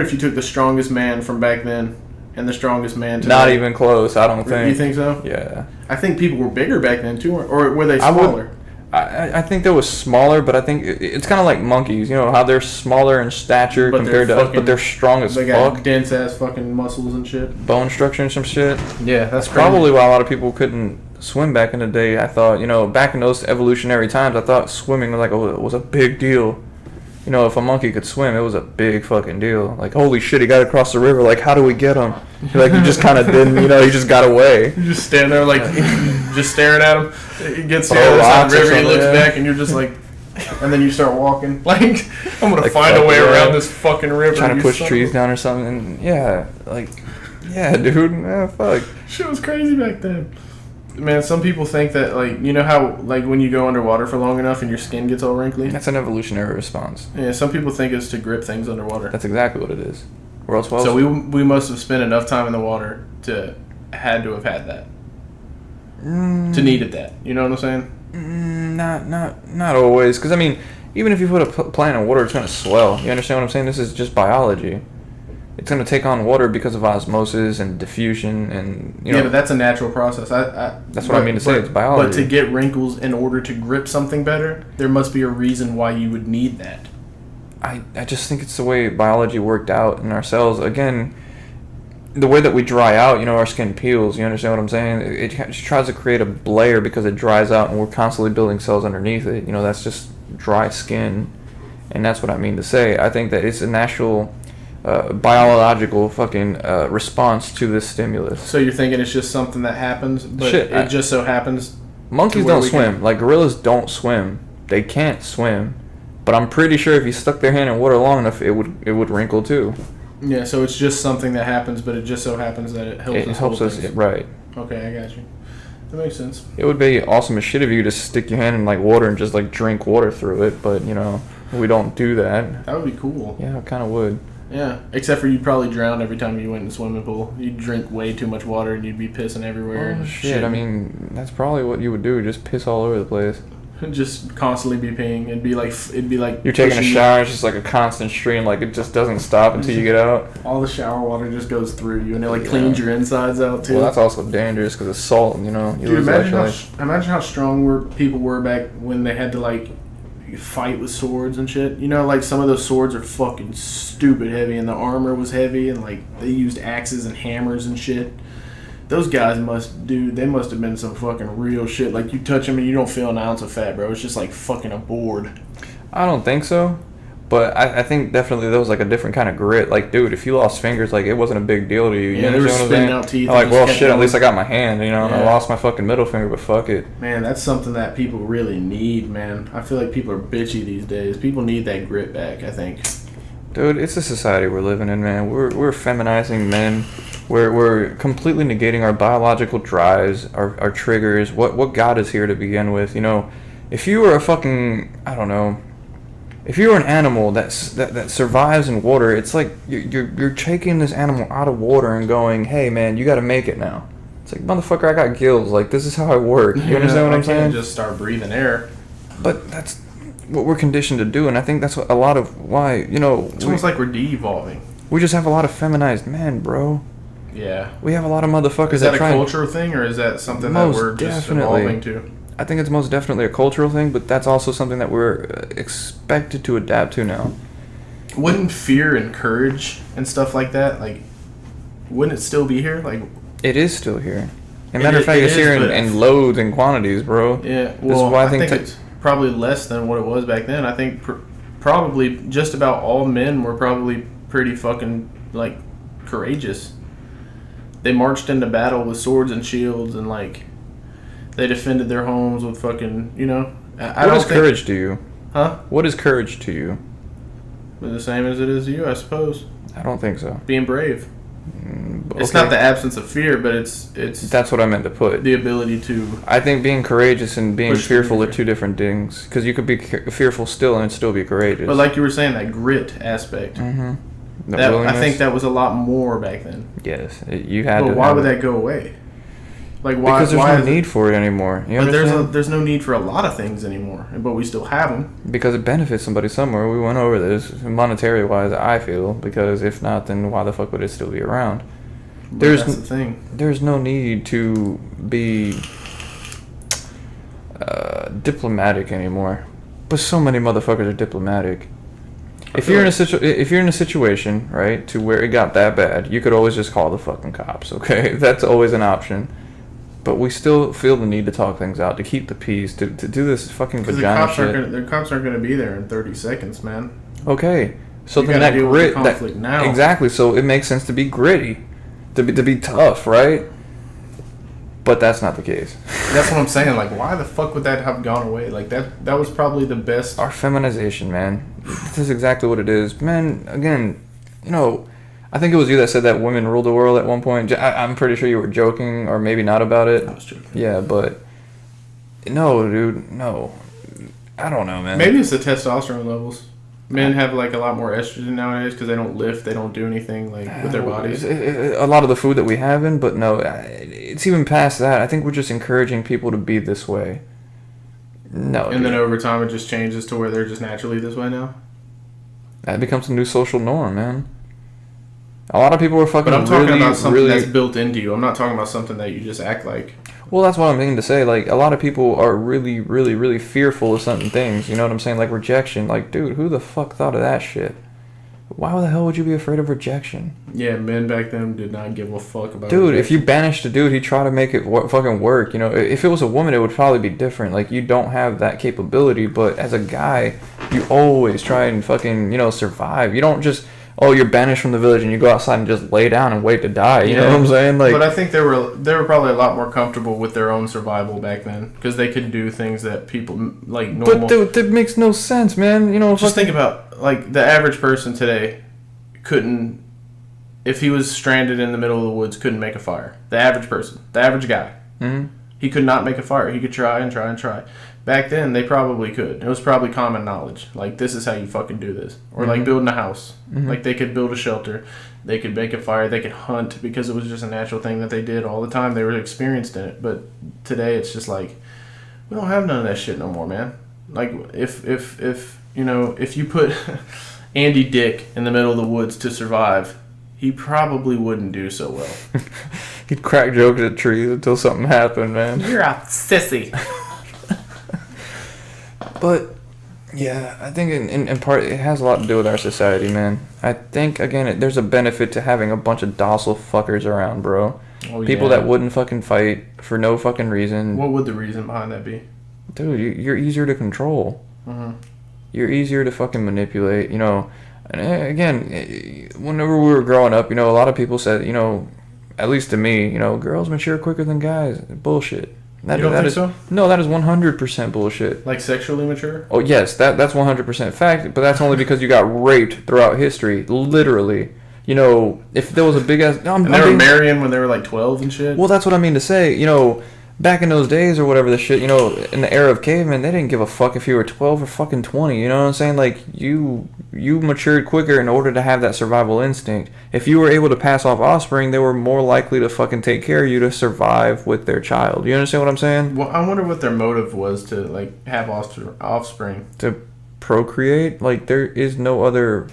if you took the strongest man from back then and the strongest man today. Not even close, I don't think. You think so? Yeah. I think people were bigger back then too, or were they smaller? I think they was smaller, but I think it's kind of like monkeys. You know how they're smaller in stature compared to us, but they're strong as fuck. They got dense ass fucking muscles and shit. Bone structure and some shit. Yeah, that's crazy. Probably why a lot of people couldn't swim back in the day. I thought, you know, back in those evolutionary times, I thought swimming was a big deal. You know, if a monkey could swim, it was a big fucking deal. Like, holy shit, he got across the river. Like, how do we get him? Like, you just kind of didn't, you know, he just got away. You just stand there, like, just staring at him. He gets to the other side of the river, he looks back, and you're just like, and then you start walking. Like, I'm going to find a way around this fucking river. Trying to push trees down or something. And yeah, dude, man, fuck. Shit was crazy back then. Man, some people think that, like, you know how, like, when you go underwater for long enough and your skin gets all wrinkly? That's an evolutionary response. Yeah, some people think it's to grip things underwater. That's exactly what it is. So we must have spent enough time in the water to have had that. To needed that. You know what I'm saying? Not always. Because, I mean, even if you put a plant in water, it's going to swell. You understand what I'm saying? This is just biology. It's going to take on water because of osmosis and diffusion and, you know. Yeah, but that's a natural process. That's what I mean to say. It's biology. But to get wrinkles in order to grip something better, there must be a reason why you would need that. I just think it's the way biology worked out in our cells. Again, the way that we dry out, you know, our skin peels. You understand what I'm saying? It tries to create a layer because it dries out and we're constantly building cells underneath it. You know, that's just dry skin. And that's what I mean to say. I think that it's a natural... biological fucking response to this stimulus. So you're thinking it's just something that happens, but it just so happens. Monkeys don't swim. Like gorillas don't swim. They can't swim. But I'm pretty sure if you stuck their hand in water long enough, it would wrinkle too. Yeah, so it's just something that happens, but it just so happens that it helps. It helps us, right? Okay, I got you. That makes sense. It would be awesome as shit if you just stick your hand in like water and just like drink water through it, but you know we don't do that. That would be cool. Yeah, it kind of would. Yeah, except for you'd probably drown every time you went in the swimming pool. You'd drink way too much water and you'd be pissing everywhere. Oh, shit. I mean, that's probably what you would do. Just piss all over the place. Just constantly be peeing. It'd be like you're taking a shower. It's just like a constant stream. Like it just doesn't stop until you get out. All the shower water just goes through you, and it like cleans your insides out too. Well, that's also dangerous because it's salt. You know. Dude, imagine how strong people were back when they had to like fight with swords and shit. You know, like some of those swords are fucking stupid heavy, and the armor was heavy, and like they used axes and hammers and shit. Those guys must have been some fucking real shit. Like, you touch them and you don't feel an ounce of fat, bro. It's just like fucking a board. I don't think so. But I think definitely there was like a different kind of grit. Like, dude, if you lost fingers, like, it wasn't a big deal to you. Yeah, they were spitting out teeth. I'm like, well, shit, at least I got my hand, you know, and I lost my fucking middle finger, but fuck it. Man, that's something that people really need, man. I feel like people are bitchy these days. People need that grit back, I think. Dude, it's the society we're living in, man. We're feminizing men. We're completely negating our biological drives, our triggers, what got us here to begin with. You know, if you were a fucking, I don't know, if you were an animal that survives in water, it's like you're taking this animal out of water and going, hey man, you got to make it now. It's like, motherfucker, I got gills. Like, this is how I work. You understand what I'm saying? I can't just start breathing air. But that's what we're conditioned to do, and I think that's what a lot of why, you know... It's almost like we're de-evolving. We just have a lot of feminized men, bro. Yeah. We have a lot of motherfuckers Is that a try. cultural thing, or is that something that we're just evolving to? I think it's most definitely a cultural thing, but that's also something that we're expected to adapt to now. Wouldn't fear and courage and stuff like that, like, wouldn't it still be here? Like, it is still here. As a matter of fact, it's here in loads and quantities, bro. Yeah, well, I think it's probably less than what it was back then. I think probably just about all men were probably pretty fucking, like, courageous. They marched into battle with swords and shields, and, like, they defended their homes with fucking, you know. What is courage to you? Huh? What is courage to you? The same as it is to you, I suppose. I don't think so. Being brave. Okay. It's not the absence of fear, but it's. That's what I meant to put. The ability to. I think being courageous and being fearful are two different things. Because you could be fearful still and still be courageous. But like you were saying, that grit aspect. Mm-hmm. I think that was a lot more back then. Yes, you had. But why would that go away? Like why? Because there's no need for it anymore. You understand? But there's no need for a lot of things anymore, but we still have them. Because it benefits somebody somewhere. We went over this monetary wise. I feel because if not, then why the fuck would it still be around? That's the thing. There's no need to be diplomatic anymore. But so many motherfuckers are diplomatic. If you're in a situation, right, to where it got that bad, you could always just call the fucking cops, okay? That's always an option. But we still feel the need to talk things out, to keep the peace, to do this fucking vagina shit. The cops aren't going to be there in 30 seconds, man. Okay. So you then that deal grit, with the conflict now. Exactly. So it makes sense to be gritty, to be tough, right? But that's not the case. That's what I'm saying. Like, why the fuck would that have gone away? Like, that was probably the best. Our feminization, man. This is exactly what it is. Men, again, you know, I think it was you that said that women rule the world at one point. I'm pretty sure you were joking, or maybe not about it. I was joking. Yeah, but no, dude, no. I don't know, man. Maybe it's the testosterone levels. Men have like a lot more estrogen nowadays because they don't lift, they don't do anything like with their bodies. A lot of the food that we have in, but no, it's even past that. I think we're just encouraging people to be this way. No. And then over time it just changes to where they're just naturally this way now. That becomes a new social norm, man. A lot of people are fucking. But I'm talking about something that's built into you. I'm not talking about something that you just act like. Well, that's what I'm meaning to say. Like, a lot of people are really, really, really fearful of certain things. You know what I'm saying? Like rejection. Like, dude, who the fuck thought of that shit? Why the hell would you be afraid of rejection? Yeah, men back then did not give a fuck about. Dude, rejection. if you banished a dude, he'd try to make it fucking work. You know, if it was a woman, it would probably be different. Like, you don't have that capability. But as a guy, you always try and fucking, you know, survive. You don't just. Oh, you're banished from the village and you go outside and just lay down and wait to die. You know what I'm saying? Like, but I think they were probably a lot more comfortable with their own survival back then because they could do things that people like normal. But dude, that makes no sense, man. You know, just think about like the average person today couldn't, if he was stranded in the middle of the woods, couldn't make a fire. The average person, the average guy, he could not make a fire. He could try and try and try. Back then, they probably could. It was probably common knowledge. Like, this is how you fucking do this. Or, like, building a house. Like, they could build a shelter. They could make a fire. They could hunt because it was just a natural thing that they did all the time. They were experienced in it. But today, it's just like, we don't have none of that shit no more, man. Like, if you know, if you put Andy Dick in the middle of the woods to survive, he probably wouldn't do so well. He'd crack jokes at trees until something happened, man. You're a sissy. But, yeah, I think in part it has a lot to do with our society, man. I think, again, there's a benefit to having a bunch of docile fuckers around, bro. Oh, people that wouldn't fucking fight for no fucking reason. What would the reason behind that be? Dude, you're easier to control. You're easier to fucking manipulate, you know. And again, whenever we were growing up, you know, a lot of people said, you know, at least to me, you know, girls mature quicker than guys. Bullshit. You don't think so? No, that is 100% bullshit. Like sexually mature? Oh, yes, that's 100% fact, but that's only because you got raped throughout history, literally. You know, if there was a big ass... And they were marrying when they were like 12 and shit? Well, that's what I mean to say. You know, back in those days or whatever the shit, you know, in the era of cavemen, they didn't give a fuck if you were 12 or fucking 20, you know what I'm saying? Like, you matured quicker in order to have that survival instinct. If you were able to pass off offspring, they were more likely to fucking take care of you to survive with their child. You understand what I'm saying? Well, I wonder what their motive was to, like, have offspring. To procreate? Like, there's no other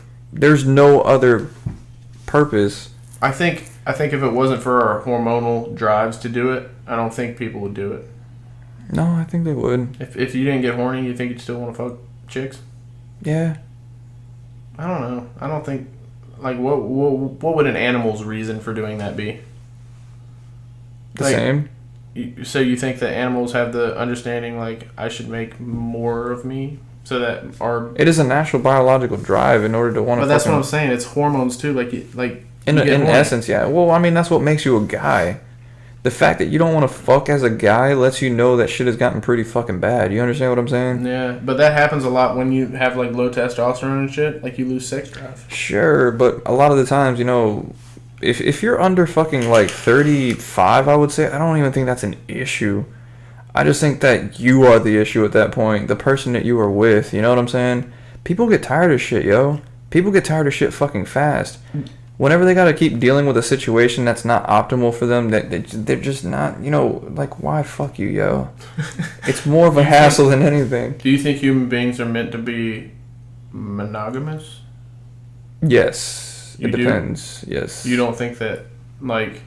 purpose. I think if it wasn't for our hormonal drives to do it, I don't think people would do it. No, I think they would. If you didn't get horny, you think you'd still want to fuck chicks? Yeah. I don't know. I don't think, like, what would an animal's reason for doing that be? The same. So you think that animals have the understanding, like, I should make more of me, so that our... It is a natural biological drive in order to want to. But that's what I'm saying. It's hormones too. In essence, yeah. Well, I mean, that's what makes you a guy. The fact that you don't want to fuck as a guy lets you know that shit has gotten pretty fucking bad. You understand what I'm saying? Yeah, but that happens a lot when you have, like, low testosterone and shit. Like, you lose sex drive. Sure, but a lot of the times, you know, if you're under fucking, like, 35, I would say, I don't even think that's an issue. I just think that you are the issue at that point. The person that you are with, you know what I'm saying? People get tired of shit, yo. People get tired of shit fucking fast. Whenever they gotta keep dealing with a situation that's not optimal for them, they're just not, you know, like, why fuck you, yo? It's more of a hassle than anything. Do you think human beings are meant to be monogamous? Yes. You It depends. Yes. You don't think that, like...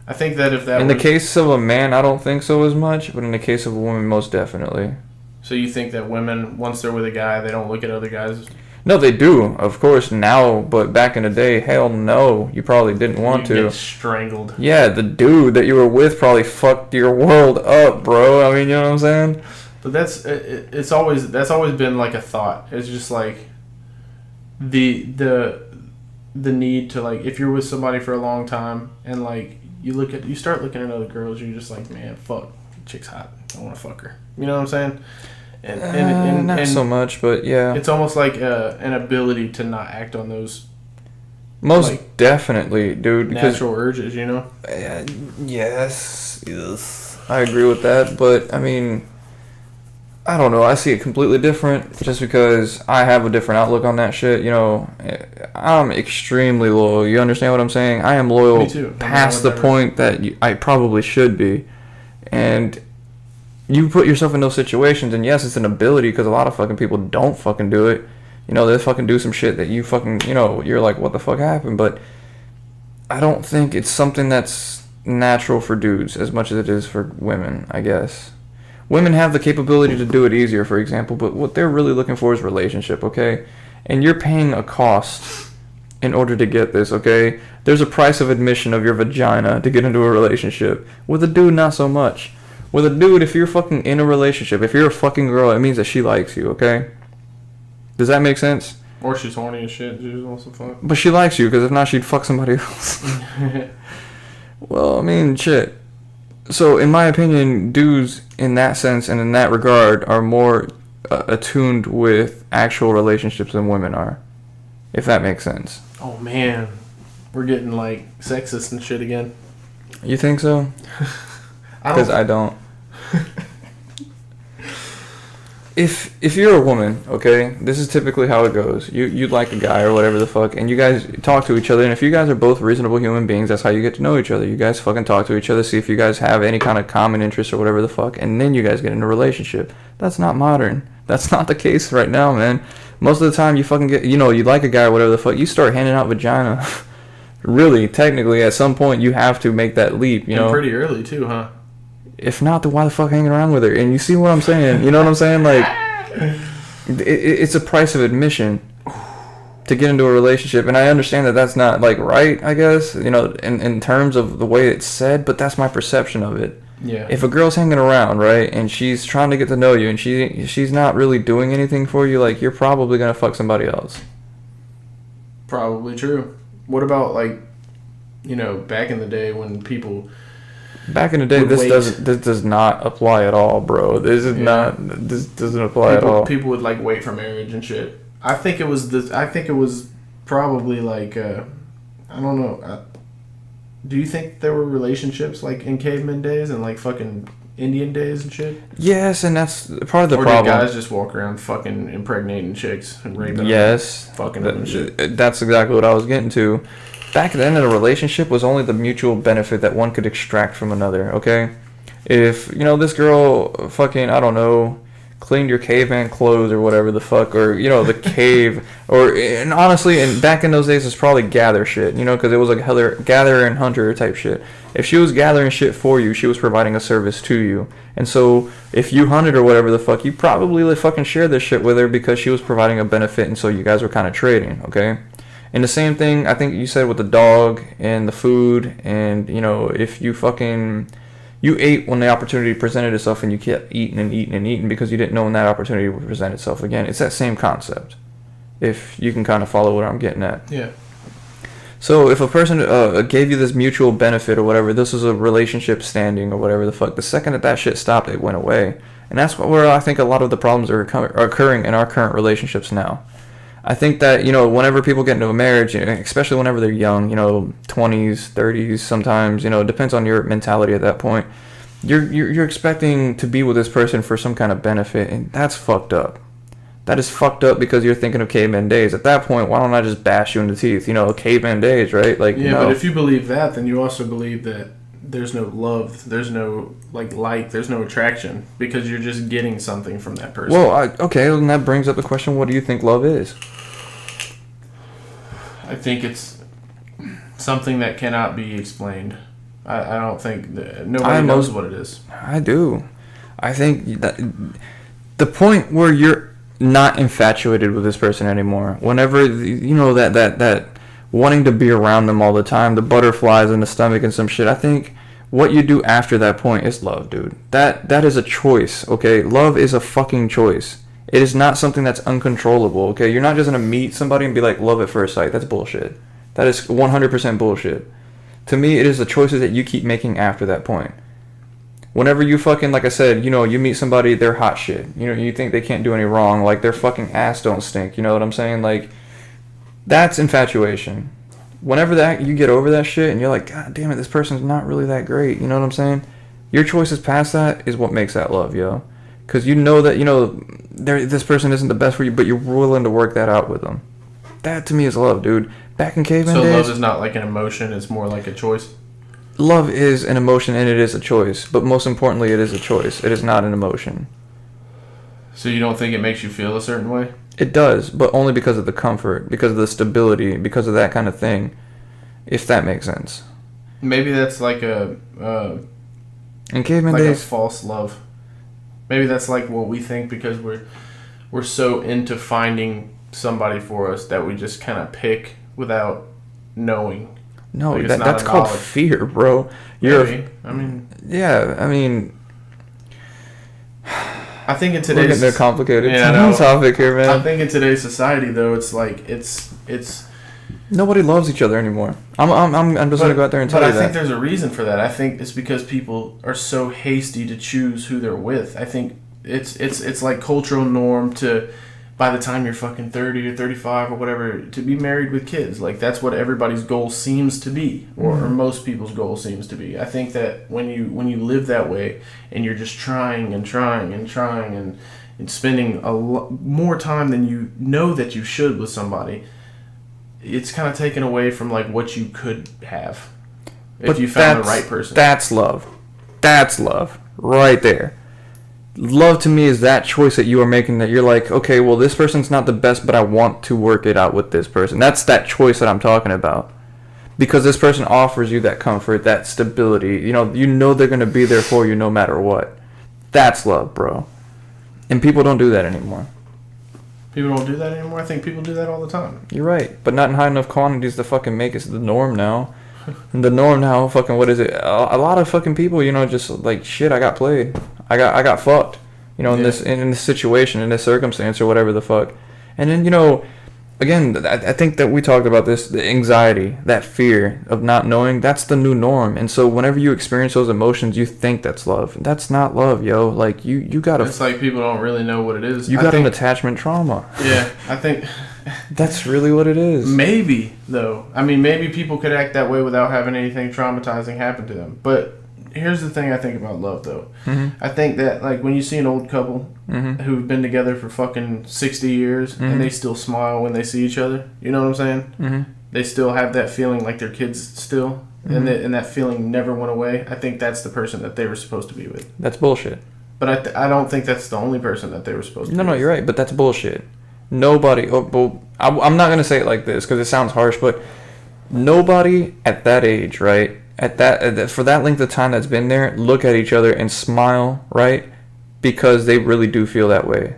I think that if that in the case of a man, I don't think so as much, but in the case of a woman, most definitely. So you think that women, once they're with a guy, they don't look at other guys? No, they do, of course, now, but back in the day, hell no, you probably didn't want to. Get strangled. Yeah, the dude that you were with probably fucked your world up, bro. I mean, you know what I'm saying? But that's always been like a thought. It's just like the need to, like, if you're with somebody for a long time and, like, you start looking at other girls, you're just like, man, fuck, chick's hot, I want to fuck her. You know what I'm saying? And not so much, but yeah. It's almost like an ability to not act on those. Most like, definitely, dude. Natural urges, you know? Yes. I agree with that, but I mean, I don't know. I see it completely different just because I have a different outlook on that shit. You know, I'm extremely loyal. You understand what I'm saying? I am loyal Me too. past the point that I probably should be. And you put yourself in those situations, and yes, it's an ability because a lot of fucking people don't fucking do it. You know, they fucking do some shit that you fucking, you know, you're like, what the fuck happened? But I don't think it's something that's natural for dudes as much as it is for women, I guess. Women have the capability to do it easier, for example, but what they're really looking for is relationship, okay? And you're paying a cost in order to get this, okay? There's a price of admission of your vagina to get into a relationship. With a dude, not so much. With a dude, if you're fucking in a relationship, if you're a fucking girl, it means that she likes you, okay? Does that make sense? Or she's horny as shit. She just wants to fuck. But she likes you, because if not, she'd fuck somebody else. Well, I mean, shit. So, in my opinion, dudes, in that sense and in that regard, are more attuned with actual relationships than women are. If that makes sense. Oh, man. We're getting, like, sexist and shit again. You think so? Because I don't. If you're a woman, okay, this is typically how it goes. You like a guy or whatever the fuck, and you guys talk to each other, and if you guys are both reasonable human beings, that's how you get to know each other. You guys fucking talk to each other, see if you guys have any kind of common interest or whatever the fuck, and then you guys get in a relationship. That's not modern. That's not the case right now, man. Most of the time you fucking get, you know, you like a guy or whatever the fuck, you start handing out vagina. Really, technically, at some point, you have to make that leap, you know? And pretty early, too, huh? If not, then why the fuck hanging around with her? And you see what I'm saying? You know what I'm saying? Like, it's a price of admission to get into a relationship. And I understand that that's not, like, right, I guess, you know, in terms of the way it's said, but that's my perception of it. Yeah. If a girl's hanging around, right, and she's trying to get to know you, and she's not really doing anything for you, like, you're probably going to fuck somebody else. Probably true. What about, like, you know, back in the day when people... Back in the day, this does not apply at all, bro. This doesn't apply at all. People would, like, wait for marriage and shit. I think it was probably like I don't know. Do you think there were relationships like in caveman days and like fucking Indian days and shit? Yes, and that's part of the or problem. Or did guys just walk around fucking impregnating chicks and raping them, fucking them and shit? That's exactly what I was getting to. Back then, in a relationship was only the mutual benefit that one could extract from another, okay? If, you know, this girl fucking, I don't know, cleaned your caveman clothes or whatever the fuck, or the cave, and honestly, and back in those days, it's probably gather shit, because it was like gatherer and hunter type shit. If she was gathering shit for you, she was providing a service to you, and so if you hunted or whatever the fuck, you probably like fucking shared this shit with her because she was providing a benefit, and so you guys were kind of trading, okay? And the same thing I think you said with the dog and the food, and if you ate when the opportunity presented itself, and you kept eating and eating and eating because you didn't know when that opportunity would present itself again. It's that same concept, if you can kind of follow what I'm getting at. Yeah. So if a person gave you this mutual benefit or whatever, this was a relationship standing or whatever the fuck, the second that shit stopped, it went away. And that's where I think a lot of the problems are occurring in our current relationships now. I think that, whenever people get into a marriage, especially whenever they're young, 20s, 30s, sometimes, it depends on your mentality at that point. You're expecting to be with this person for some kind of benefit, and that's fucked up. That is fucked up because you're thinking of caveman days. At that point, why don't I just bash you in the teeth? Caveman days, right? Like, yeah, but if you believe that, then you also believe that there's no love, there's no light, there's no attraction, because you're just getting something from that person. Well, okay, and that brings up the question: what do you think love is? I think it's something that cannot be explained. I don't think nobody knows what it is. I do. I think that the point where you're not infatuated with this person anymore, whenever that wanting to be around them all the time, the butterflies in the stomach and some shit, I think what you do after that point is love, dude. That is a choice, okay? Love is a fucking choice. It is not something that's uncontrollable, okay? You're not just gonna meet somebody and be like, love at first sight. That's bullshit. That is 100% bullshit. To me, it is the choices that you keep making after that point. Whenever you fucking, like I said, you meet somebody, they're hot shit. You think they can't do any wrong. Like, their fucking ass don't stink. You know what I'm saying? Like, that's infatuation. Whenever you get over that shit and you're like, God damn it, this person's not really that great. You know what I'm saying? Your choices past that is what makes that love, yo. Because you know that, this person isn't the best for you, but you're willing to work that out with them. That, to me, is love, dude. Back in caveman days... So love is not like an emotion, it's more like a choice? Love is an emotion, and it is a choice. But most importantly, it is a choice. It is not an emotion. So you don't think it makes you feel a certain way? It does, but only because of the comfort, because of the stability, because of that kind of thing, if that makes sense. Maybe that's like a... in caveman like days... a false love. Maybe that's like what we think because we're so into finding somebody for us that we just kind of pick without knowing. No, that's called fear, bro. I think in today's... We're getting complicated topic here, man. I think in today's society, though, it's like it's nobody loves each other anymore. I'm just gonna go out there and tell you that. But I think there's a reason for that. I think it's because people are so hasty to choose who they're with. I think it's like cultural norm to, by the time you're fucking 30 or 35 or whatever, to be married with kids. Like, that's what everybody's goal seems to be, or most people's goal seems to be. I think that when you live that way and you're just trying and trying and trying and spending more time than you know that you should with somebody, it's kind of taken away from like what you could have if you found the right person. That's love. That's love right there. Love to me is that choice that you are making, that you're like, okay, well, this person's not the best, but I want to work it out with this person. That's that choice that I'm talking about. Because this person offers you that comfort, that stability. You know they're going to be there for you no matter what. That's love, bro. And people don't do that anymore. People don't do that anymore? I think people do that all the time. You're right. But not in high enough quantities to fucking make it the norm now. The norm now, fucking, what is it? A lot of fucking people, just like, shit, I got played. I got fucked. In this situation, in this circumstance, or whatever the fuck. And then, again, I think that we talked about this, the anxiety, that fear of not knowing, that's the new norm. And so whenever you experience those emotions, you think that's love. That's not love, yo. Like, you gotta... It's like people don't really know what it is. You got an attachment trauma. Yeah, I think... That's really what it is. Maybe, though. I mean, maybe people could act that way without having anything traumatizing happen to them. But here's the thing I think about love, though. Mm-hmm. I think that, like, when you see an old couple who've been together for fucking 60 years and they still smile when they see each other, you know what I'm saying? Mm-hmm. They still have that feeling like they're kids still, and that feeling never went away. I think that's the person that they were supposed to be with. That's bullshit. But I don't think that's the only person that they were supposed to. No, you're right, but that's bullshit. Nobody. Oh, well, I'm not gonna say it like this because it sounds harsh, but nobody at that age, right? For that length of time that's been there, look at each other and smile, right? Because they really do feel that way.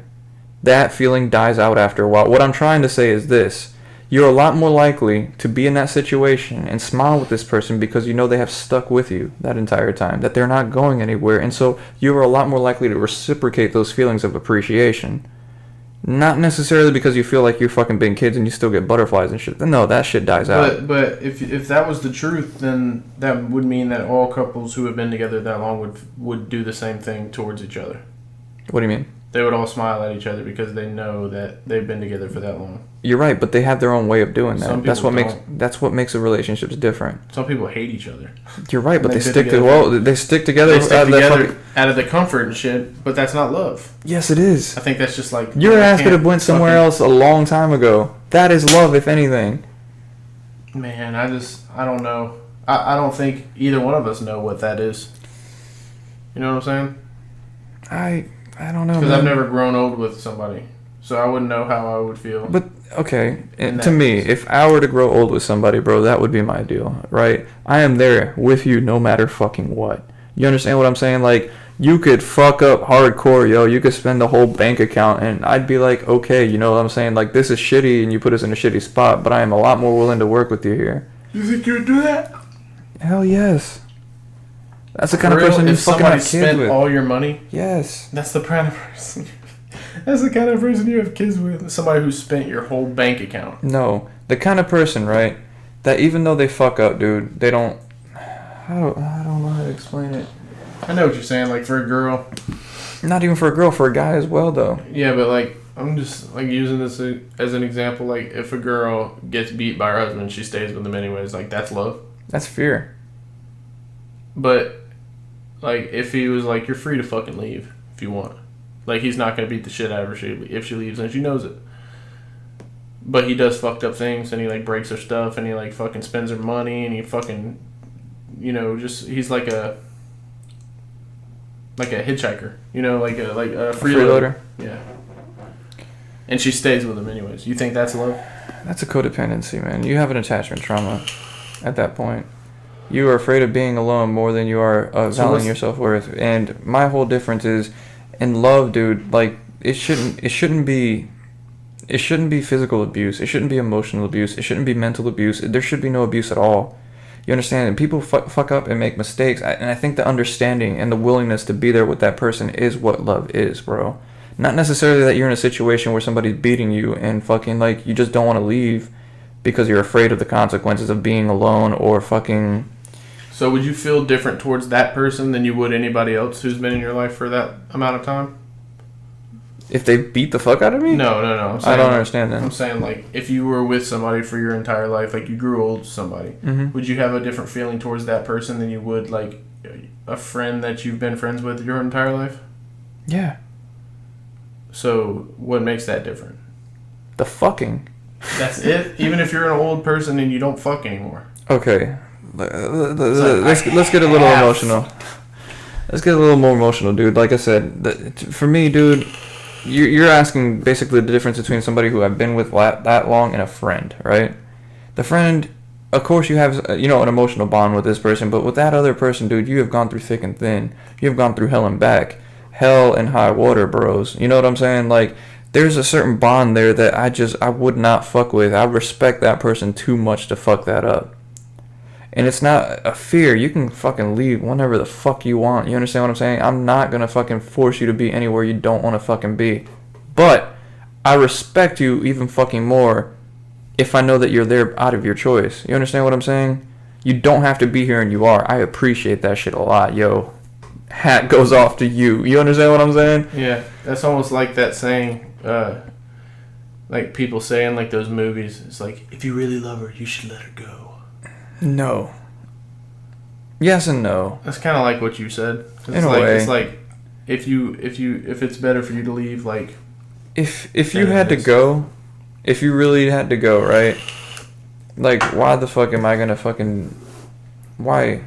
That feeling dies out after a while. What I'm trying to say is this. You're a lot more likely to be in that situation and smile with this person because you know they have stuck with you that entire time, that they're not going anywhere, and so you are a lot more likely to reciprocate those feelings of appreciation. Not necessarily because you feel like you're fucking being kids and you still get butterflies and shit. No, that shit dies out. But if that was the truth, then that would mean that all couples who have been together that long would do the same thing towards each other. What do you mean? They would all smile at each other because they know that they've been together for that long. You're right, but they have their own way of doing that. Some people That's what makes the relationships different. Some people hate each other. You're right, but they stick together. They stick together. They stick together out of the comfort and shit. But that's not love. Yes, it is. I think that's just like your ass could have went somewhere else a long time ago. That is love, if anything. Man, I don't know. I don't think either one of us know what that is. You know what I'm saying? I don't know. Because I've never grown old with somebody, so I wouldn't know how I would feel. But okay, to me, if I were to grow old with somebody, bro, that would be my deal, right? I am there with you no matter fucking what. You understand what I'm saying? Like, you could fuck up hardcore, yo. You could spend the whole bank account, and I'd be like, okay, you know what I'm saying? Like, this is shitty, and you put us in a shitty spot, but I am a lot more willing to work with you here. You think you would do that? Hell yes. That's the kind of person you fucking have kids with. If somebody spent all your money? Yes. That's the kind of person. That's the kind of person you have kids with. Somebody who spent your whole bank account. No. The kind of person, right, that even though they fuck up, dude, they don't... I don't know how to explain it. I know what you're saying, like for a girl. Not even for a girl, for a guy as well, though. Yeah, but like, I'm just like using this as an example. Like, if a girl gets beat by her husband, she stays with him anyways. Like, that's love. That's fear. But... like, if he was like, you're free to fucking leave if you want. Like, he's not going to beat the shit out of her if she leaves, and she knows it. But he does fucked up things, and he, like, breaks her stuff, and he, like, fucking spends her money, and he fucking, you know, just, he's like a hitchhiker. You know, like a freeloader. Yeah. And she stays with him anyways. You think that's love? That's a codependency, man. You have an attachment trauma at that point. You are afraid of being alone more than you are valuing your self-worth. And my whole difference is, in love, dude, like, it shouldn't be physical abuse. It shouldn't be emotional abuse. It shouldn't be mental abuse. There should be no abuse at all. You understand? And people fuck up and make mistakes. And I think the understanding and the willingness to be there with that person is what love is, bro. Not necessarily that you're in a situation where somebody's beating you and fucking, like, you just don't want to leave because you're afraid of the consequences of being alone or fucking... So would you feel different towards that person than you would anybody else who's been in your life for that amount of time? If they beat the fuck out of me? No. I don't understand that. I'm saying, like, if you were with somebody for your entire life, like, you grew old with somebody, would you have a different feeling towards that person than you would, like, a friend that you've been friends with your entire life? Yeah. So what makes that different? The fucking. That's it? Even if you're an old person and you don't fuck anymore? Okay. Let's get a little emotional. Let's get a little more emotional, dude. Like I said, for me, dude, you're asking basically the difference between somebody who I've been with that long and a friend, right? The friend, of course, you have an emotional bond with this person, but with that other person, dude, you have gone through thick and thin. You have gone through hell and back, hell and high water, bros. You know what I'm saying? Like, there's a certain bond there that I would not fuck with. I respect that person too much to fuck that up. And it's not a fear. You can fucking leave whenever the fuck you want. You understand what I'm saying? I'm not going to fucking force you to be anywhere you don't want to fucking be. But I respect you even fucking more if I know that you're there out of your choice. You understand what I'm saying? You don't have to be here and you are. I appreciate that shit a lot, yo. Hat goes off to you. You understand what I'm saying? Yeah. That's almost like that saying, like people say in like those movies. It's like, if you really love her, you should let her go. No. Yes and no. That's kind of like what you said. In a way. It's like if it's better for you to leave, like if you had to go, if you really had to go, right? Like, why the fuck am I gonna fucking why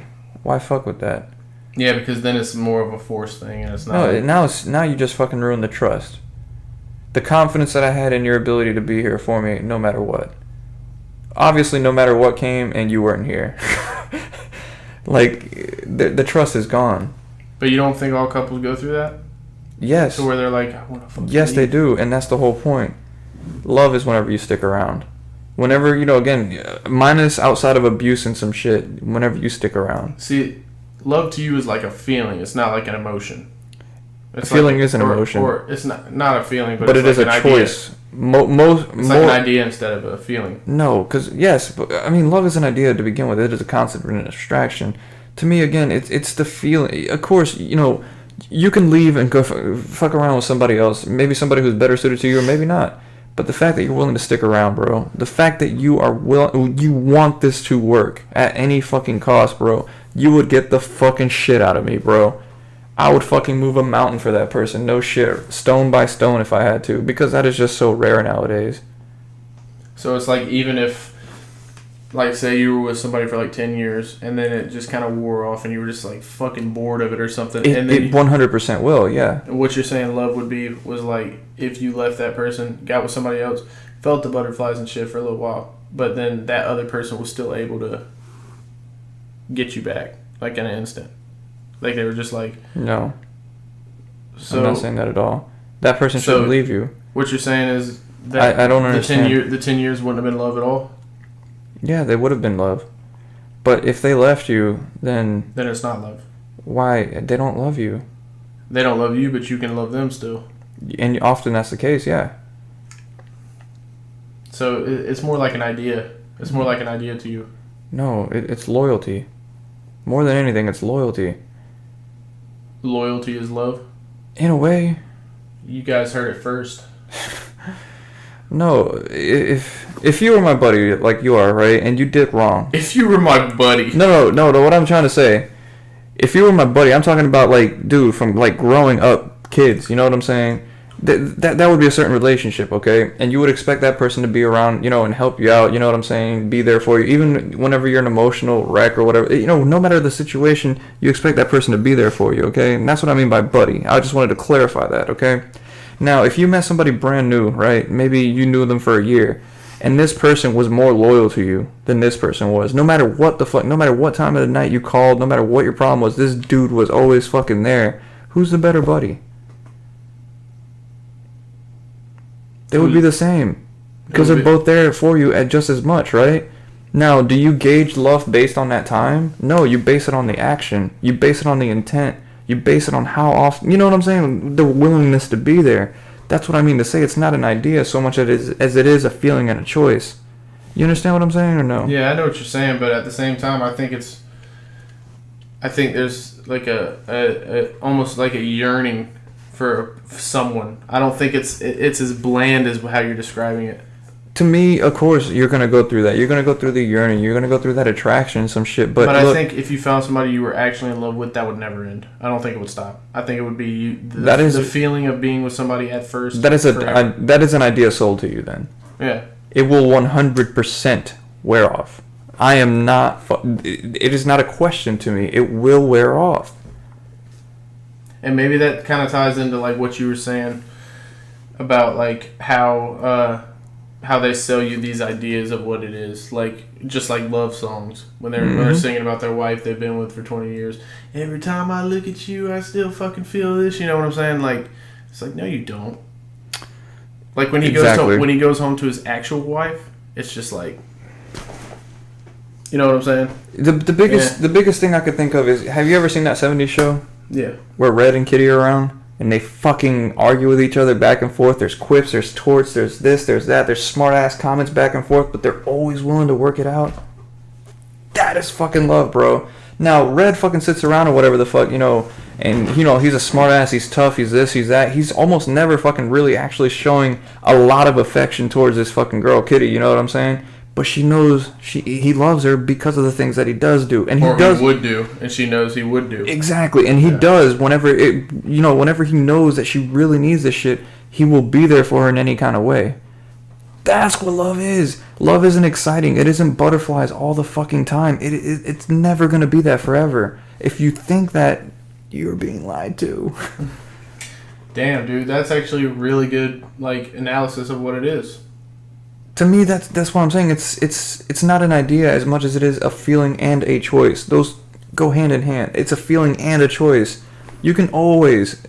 fuck with that? Yeah, because then it's more of a force thing, and it's not. No, now you just fucking ruined the trust. The confidence that I had in your ability to be here for me, no matter what. Obviously, no matter what came, and you weren't here. Like, the trust is gone. But you don't think all couples go through that? Yes. So where they're like, I want to fucking Yes, leave. they do, and that's the whole point. Love is whenever you stick around. Whenever, again, minus outside of abuse and some shit, whenever you stick around. See, love to you is like a feeling. It's not like an emotion. It's A feeling like is an emotion. Or it's not a feeling, but it it's is like a an choice. It's like an idea instead of a feeling. No, because, yes, but, I mean, love is an idea to begin with. It is a concept and an abstraction. To me, again, it's the feeling. Of course, you can leave and go fuck around with somebody else. Maybe somebody who's better suited to you, or maybe not. But the fact that you're willing to stick around, bro. The fact that you want this to work at any fucking cost, bro. You would get the fucking shit out of me, bro. I would fucking move a mountain for that person. No shit. Stone by stone if I had to. Because that is just so rare nowadays. So it's like, even if, like, say you were with somebody for like 10 years and then it just kind of wore off and you were just like fucking bored of it or something. And then It 100% will, yeah. What you're saying love was like, if you left that person, got with somebody else, felt the butterflies and shit for a little while, but then that other person was still able to get you back, like, in an instant. Like, they were just like... No. So, I'm not saying that at all. That person shouldn't leave you. What you're saying is that I don't understand. The 10 years wouldn't have been love at all? Yeah, they would have been love. But if they left you, then... Then it's not love. Why? They don't love you. They don't love you, but you can love them still. And often that's the case, yeah. So it's more like an idea. It's more like an idea to you. No, it's loyalty. More than anything, it's loyalty. Loyalty is love? In a way. You guys heard it first. No, if you were my buddy, like you are, right, and you did wrong. If you were my buddy. No, what I'm trying to say, if you were my buddy, I'm talking about, like, dude, from, like, growing up kids, you know what I'm saying? That would be a certain relationship, okay? And you would expect that person to be around, and help you out, you know what I'm saying? Be there for you, even whenever you're an emotional wreck or whatever. No matter the situation, you expect that person to be there for you, okay? And that's what I mean by buddy. I just wanted to clarify that, okay? Now, if you met somebody brand new, right? Maybe you knew them for a year, and this person was more loyal to you than this person was. No matter what the fuck, no matter what time of the night you called, no matter what your problem was, this dude was always fucking there. Who's the better buddy? They would be the same. Because they're both there for you at just as much, right? Now, do you gauge love based on that time? No, you base it on the action. You base it on the intent. You base it on how often, you know what I'm saying? The willingness to be there. That's what I mean to say. It's not an idea so much as it is a feeling and a choice. You understand what I'm saying or no? Yeah, I know what you're saying, but at the same time, I think there's like a almost like a yearning for someone. I don't think it's as bland as how you're describing it. To me, of course, you're going to go through that. You're going to go through the yearning. You're going to go through that attraction, some shit. But I think if you found somebody you were actually in love with, that would never end. I don't think it would stop. I think it would be the feeling of being with somebody at first. That is an idea sold to you then. Yeah. It will 100% wear off. I am not... It is not a question to me. It will wear off. And maybe that kind of ties into like what you were saying about like how they sell you these ideas of what it is, like just like love songs when they're singing about their wife they've been with for 20 years. Every time I look at you, I still fucking feel this. You know what I'm saying? Like, it's like, no, you don't. Like when he goes home to his actual wife, it's just like, you know what I'm saying? The biggest thing I could think of is, have you ever seen that 70s show? Yeah. Where Red and Kitty are around and they fucking argue with each other back and forth. There's quips, there's torts, there's this, there's that, there's smart ass comments back and forth, but they're always willing to work it out. That is fucking love, bro. Now, Red fucking sits around or whatever the fuck, and he's a smart ass, he's tough, he's this, he's that. He's almost never fucking really actually showing a lot of affection towards this fucking girl, Kitty, you know what I'm saying? But she knows he loves her because of the things that he does do, and he would do, and she knows he would do. Exactly, and he does whenever whenever he knows that she really needs this shit, he will be there for her in any kind of way. That's what love is. Love isn't exciting. It isn't butterflies all the fucking time. It's never gonna be that forever. If you think that, you're being lied to. Damn, dude, that's actually a really good like analysis of what it is. To me, that's what I'm saying. It's not an idea as much as it is a feeling and a choice. Those go hand in hand. It's a feeling and a choice. You can always...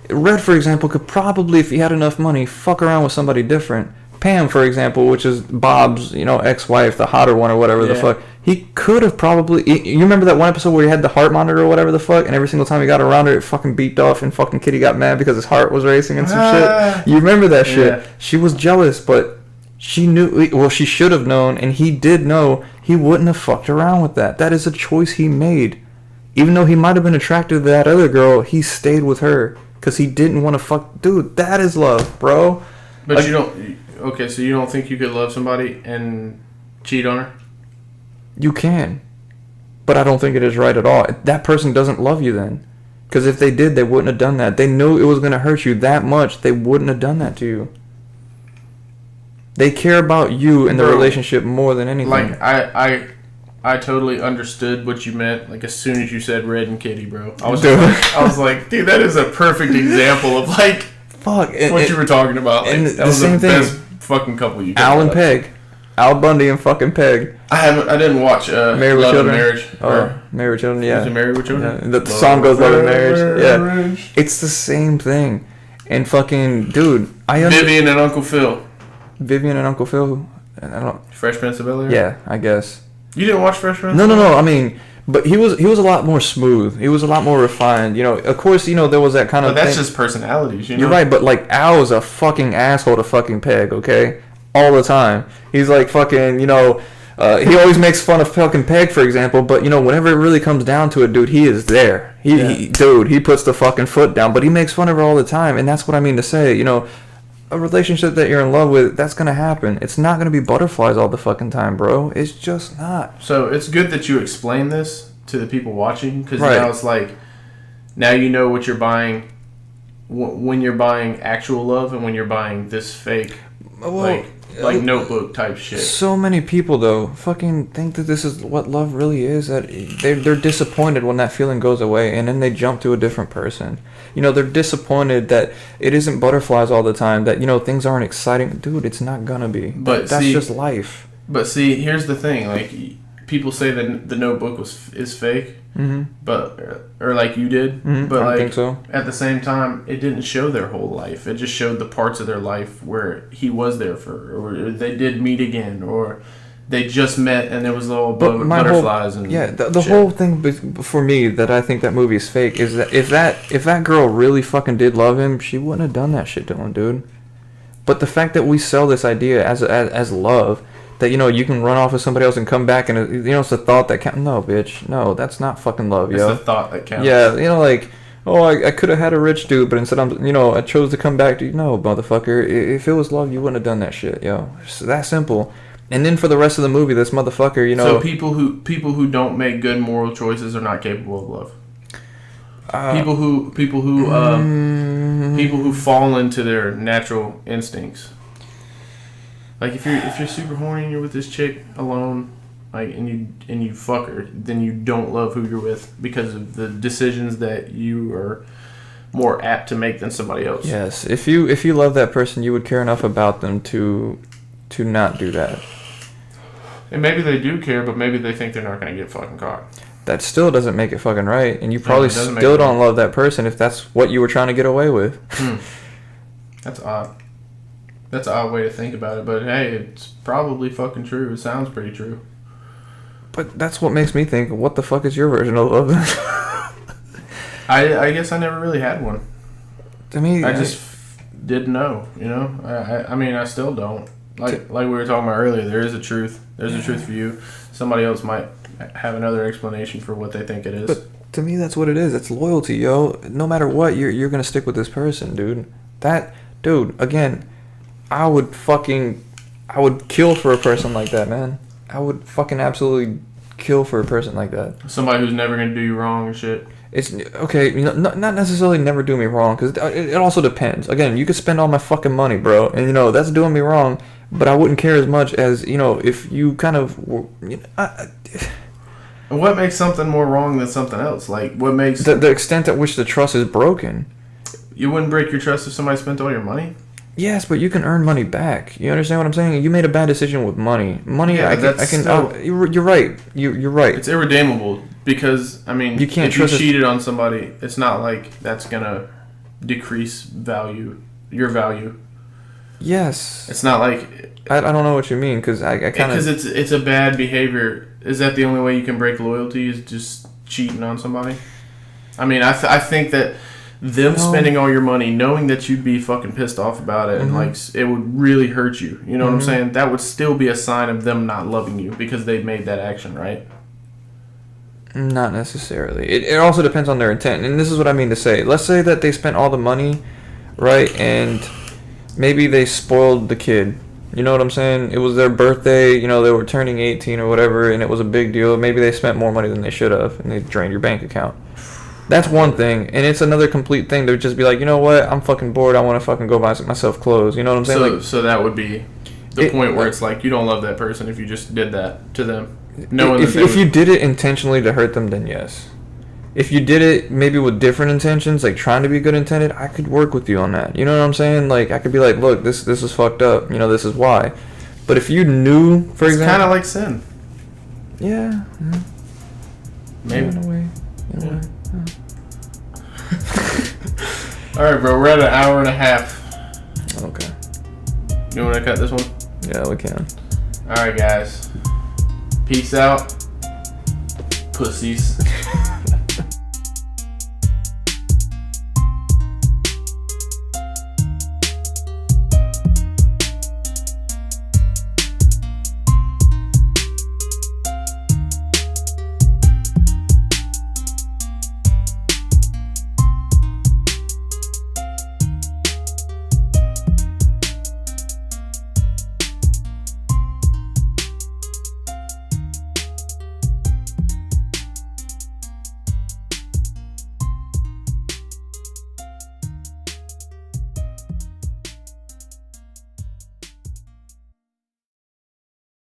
Red, for example, could probably, if he had enough money, fuck around with somebody different. Pam, for example, which is Bob's, ex-wife, the hotter one or whatever the fuck. He could have probably... You remember that one episode where he had the heart monitor or whatever the fuck, and every single time he got around her, it fucking beeped off, and fucking Kitty got mad because his heart was racing and some shit? You remember that shit? She was jealous, but she knew... Well, she should have known, and he did know he wouldn't have fucked around with that. That is a choice he made. Even though he might have been attracted to that other girl, he stayed with her because he didn't want to fuck... Dude, that is love, bro. But like, you don't... Okay, so you don't think you could love somebody and cheat on her? You can. But I don't think it is right at all. That person doesn't love you then. Because if they did, they wouldn't have done that. They knew it was going to hurt you that much. They wouldn't have done that to you. They care about you and the relationship more than anything. Like, I totally understood what you meant. Like, as soon as you said Red and Kitty, bro, I was like, dude, that is a perfect example of like, fuck, what you were talking about. Like, and that was the best fucking couple you. Al and Peg, Al Bundy and fucking Peg. I didn't watch Married with Love Children. and Marriage. Married with Children. Yeah. Was it Married with Children? Yeah. The song goes Love and Marriage. Yeah. It's the same thing. And fucking dude, Vivian and Uncle Phil. Vivian and Uncle Phil. I don't. Fresh Prince of Bel-Air. Yeah, I guess. You didn't watch Fresh Prince? No. I mean, but he was a lot more smooth. He was a lot more refined. Of course, there was that kind of. But that's just personalities. You're right, but like Al is a fucking asshole to fucking Peg. Okay, all the time. He's like fucking. He always makes fun of fucking Peg, for example. But whenever it really comes down to it, dude, he is there. He puts the fucking foot down. But he makes fun of her all the time, and that's what I mean to say. A relationship that you're in love with, that's going to happen. It's not going to be butterflies all the fucking time, bro. It's just not. So it's good that you explain this to the people watching, because now it's like, now you know what you're buying when you're buying actual love and when you're buying this fake, like Notebook type shit. So many people, though, fucking think that this is what love really is, that they're disappointed when that feeling goes away, and then they jump to a different person. They're disappointed that it isn't butterflies all the time, that, things aren't exciting. Dude, it's not gonna be. But that's just life. But see, here's the thing. Like, people say that the Notebook is fake, but or like you did. But I think so. At the same time, it didn't show their whole life. It just showed the parts of their life where he was there or they did meet again, or they just met and there was little butterflies and the whole thing for me that I think that movie is fake is that if that girl really fucking did love him, she wouldn't have done that shit to him, dude. But the fact that we sell this idea as love, that you can run off with somebody else and come back and it's the thought that counts. No, bitch, no, that's not fucking love, yo. It's the thought that counts. Yeah, like, oh, I could have had a rich dude, but instead I chose to come back to you. No, motherfucker, if it was love, you wouldn't have done that shit, yo. It's that simple. And then for the rest of the movie, this motherfucker, So people who don't make good moral choices are not capable of love. People who fall into their natural instincts. Like if you're super horny and you're with this chick alone, like and you fuck her, then you don't love who you're with because of the decisions that you are more apt to make than somebody else. Yes, if you love that person, you would care enough about them to not do that. And maybe they do care, but maybe they think they're not going to get fucking caught. That still doesn't make it fucking right, and you probably still don't love that person if that's what you were trying to get away with. That's odd. That's an odd way to think about it, but hey, it's probably fucking true. It sounds pretty true. But that's what makes me think, what the fuck is your version of love? I guess I never really had one. To me, I just didn't know, I mean, I still don't. Like we were talking about earlier, there is a truth. There's a truth for you. Somebody else might have another explanation for what they think it is. But to me, that's what it is. It's loyalty, yo. No matter what, you're gonna stick with this person, dude. Again, I would kill for a person like that, man. I would fucking absolutely kill for a person like that. Somebody who's never gonna do you wrong and shit. It's okay, not necessarily never do me wrong, because it also depends. Again, you could spend all my fucking money, bro, and that's doing me wrong. But I wouldn't care as much as, if you kind of, What makes something more wrong than something else? Like, what makes... The extent at which the trust is broken. You wouldn't break your trust if somebody spent all your money? Yes, but you can earn money back. You understand what I'm saying? You made a bad decision with money. Money, Yeah, you're right. You're right. It's irredeemable because, I mean, you can't if you cheated on somebody, it's not like that's going to decrease your value. Yes. It's not like... I don't know what you mean, because I kind of... Because it's a bad behavior. Is that the only way you can break loyalty, is just cheating on somebody? I mean, I think that them spending all your money, knowing that you'd be fucking pissed off about it, and like it would really hurt you. You know what I'm saying? That would still be a sign of them not loving you because they made that action, right? Not necessarily. It also depends on their intent, and this is what I mean to say. Let's say that they spent all the money, right, and maybe they spoiled the kid. You know what I'm saying? It was their birthday, they were turning 18 or whatever, and it was a big deal. Maybe they spent more money than they should have, and they drained your bank account. That's one thing, and it's another complete thing to just be like, you know what, I'm fucking bored, I want to fucking go buy myself clothes. You know what I'm saying? So that would be the point where it's like, you don't love that person if you just did that to them. If you did it intentionally to hurt them, then yes. If you did it maybe with different intentions, like trying to be good intended, I could work with you on that. You know what I'm saying? Like, I could be like, look, this is fucked up. This is why. But if you knew, for example... It's kind of like sin. Yeah. Maybe. In a way. Yeah. All right, bro. We're at an hour and a half. Okay. You want to cut this one? Yeah, we can. All right, guys. Peace out. Pussies.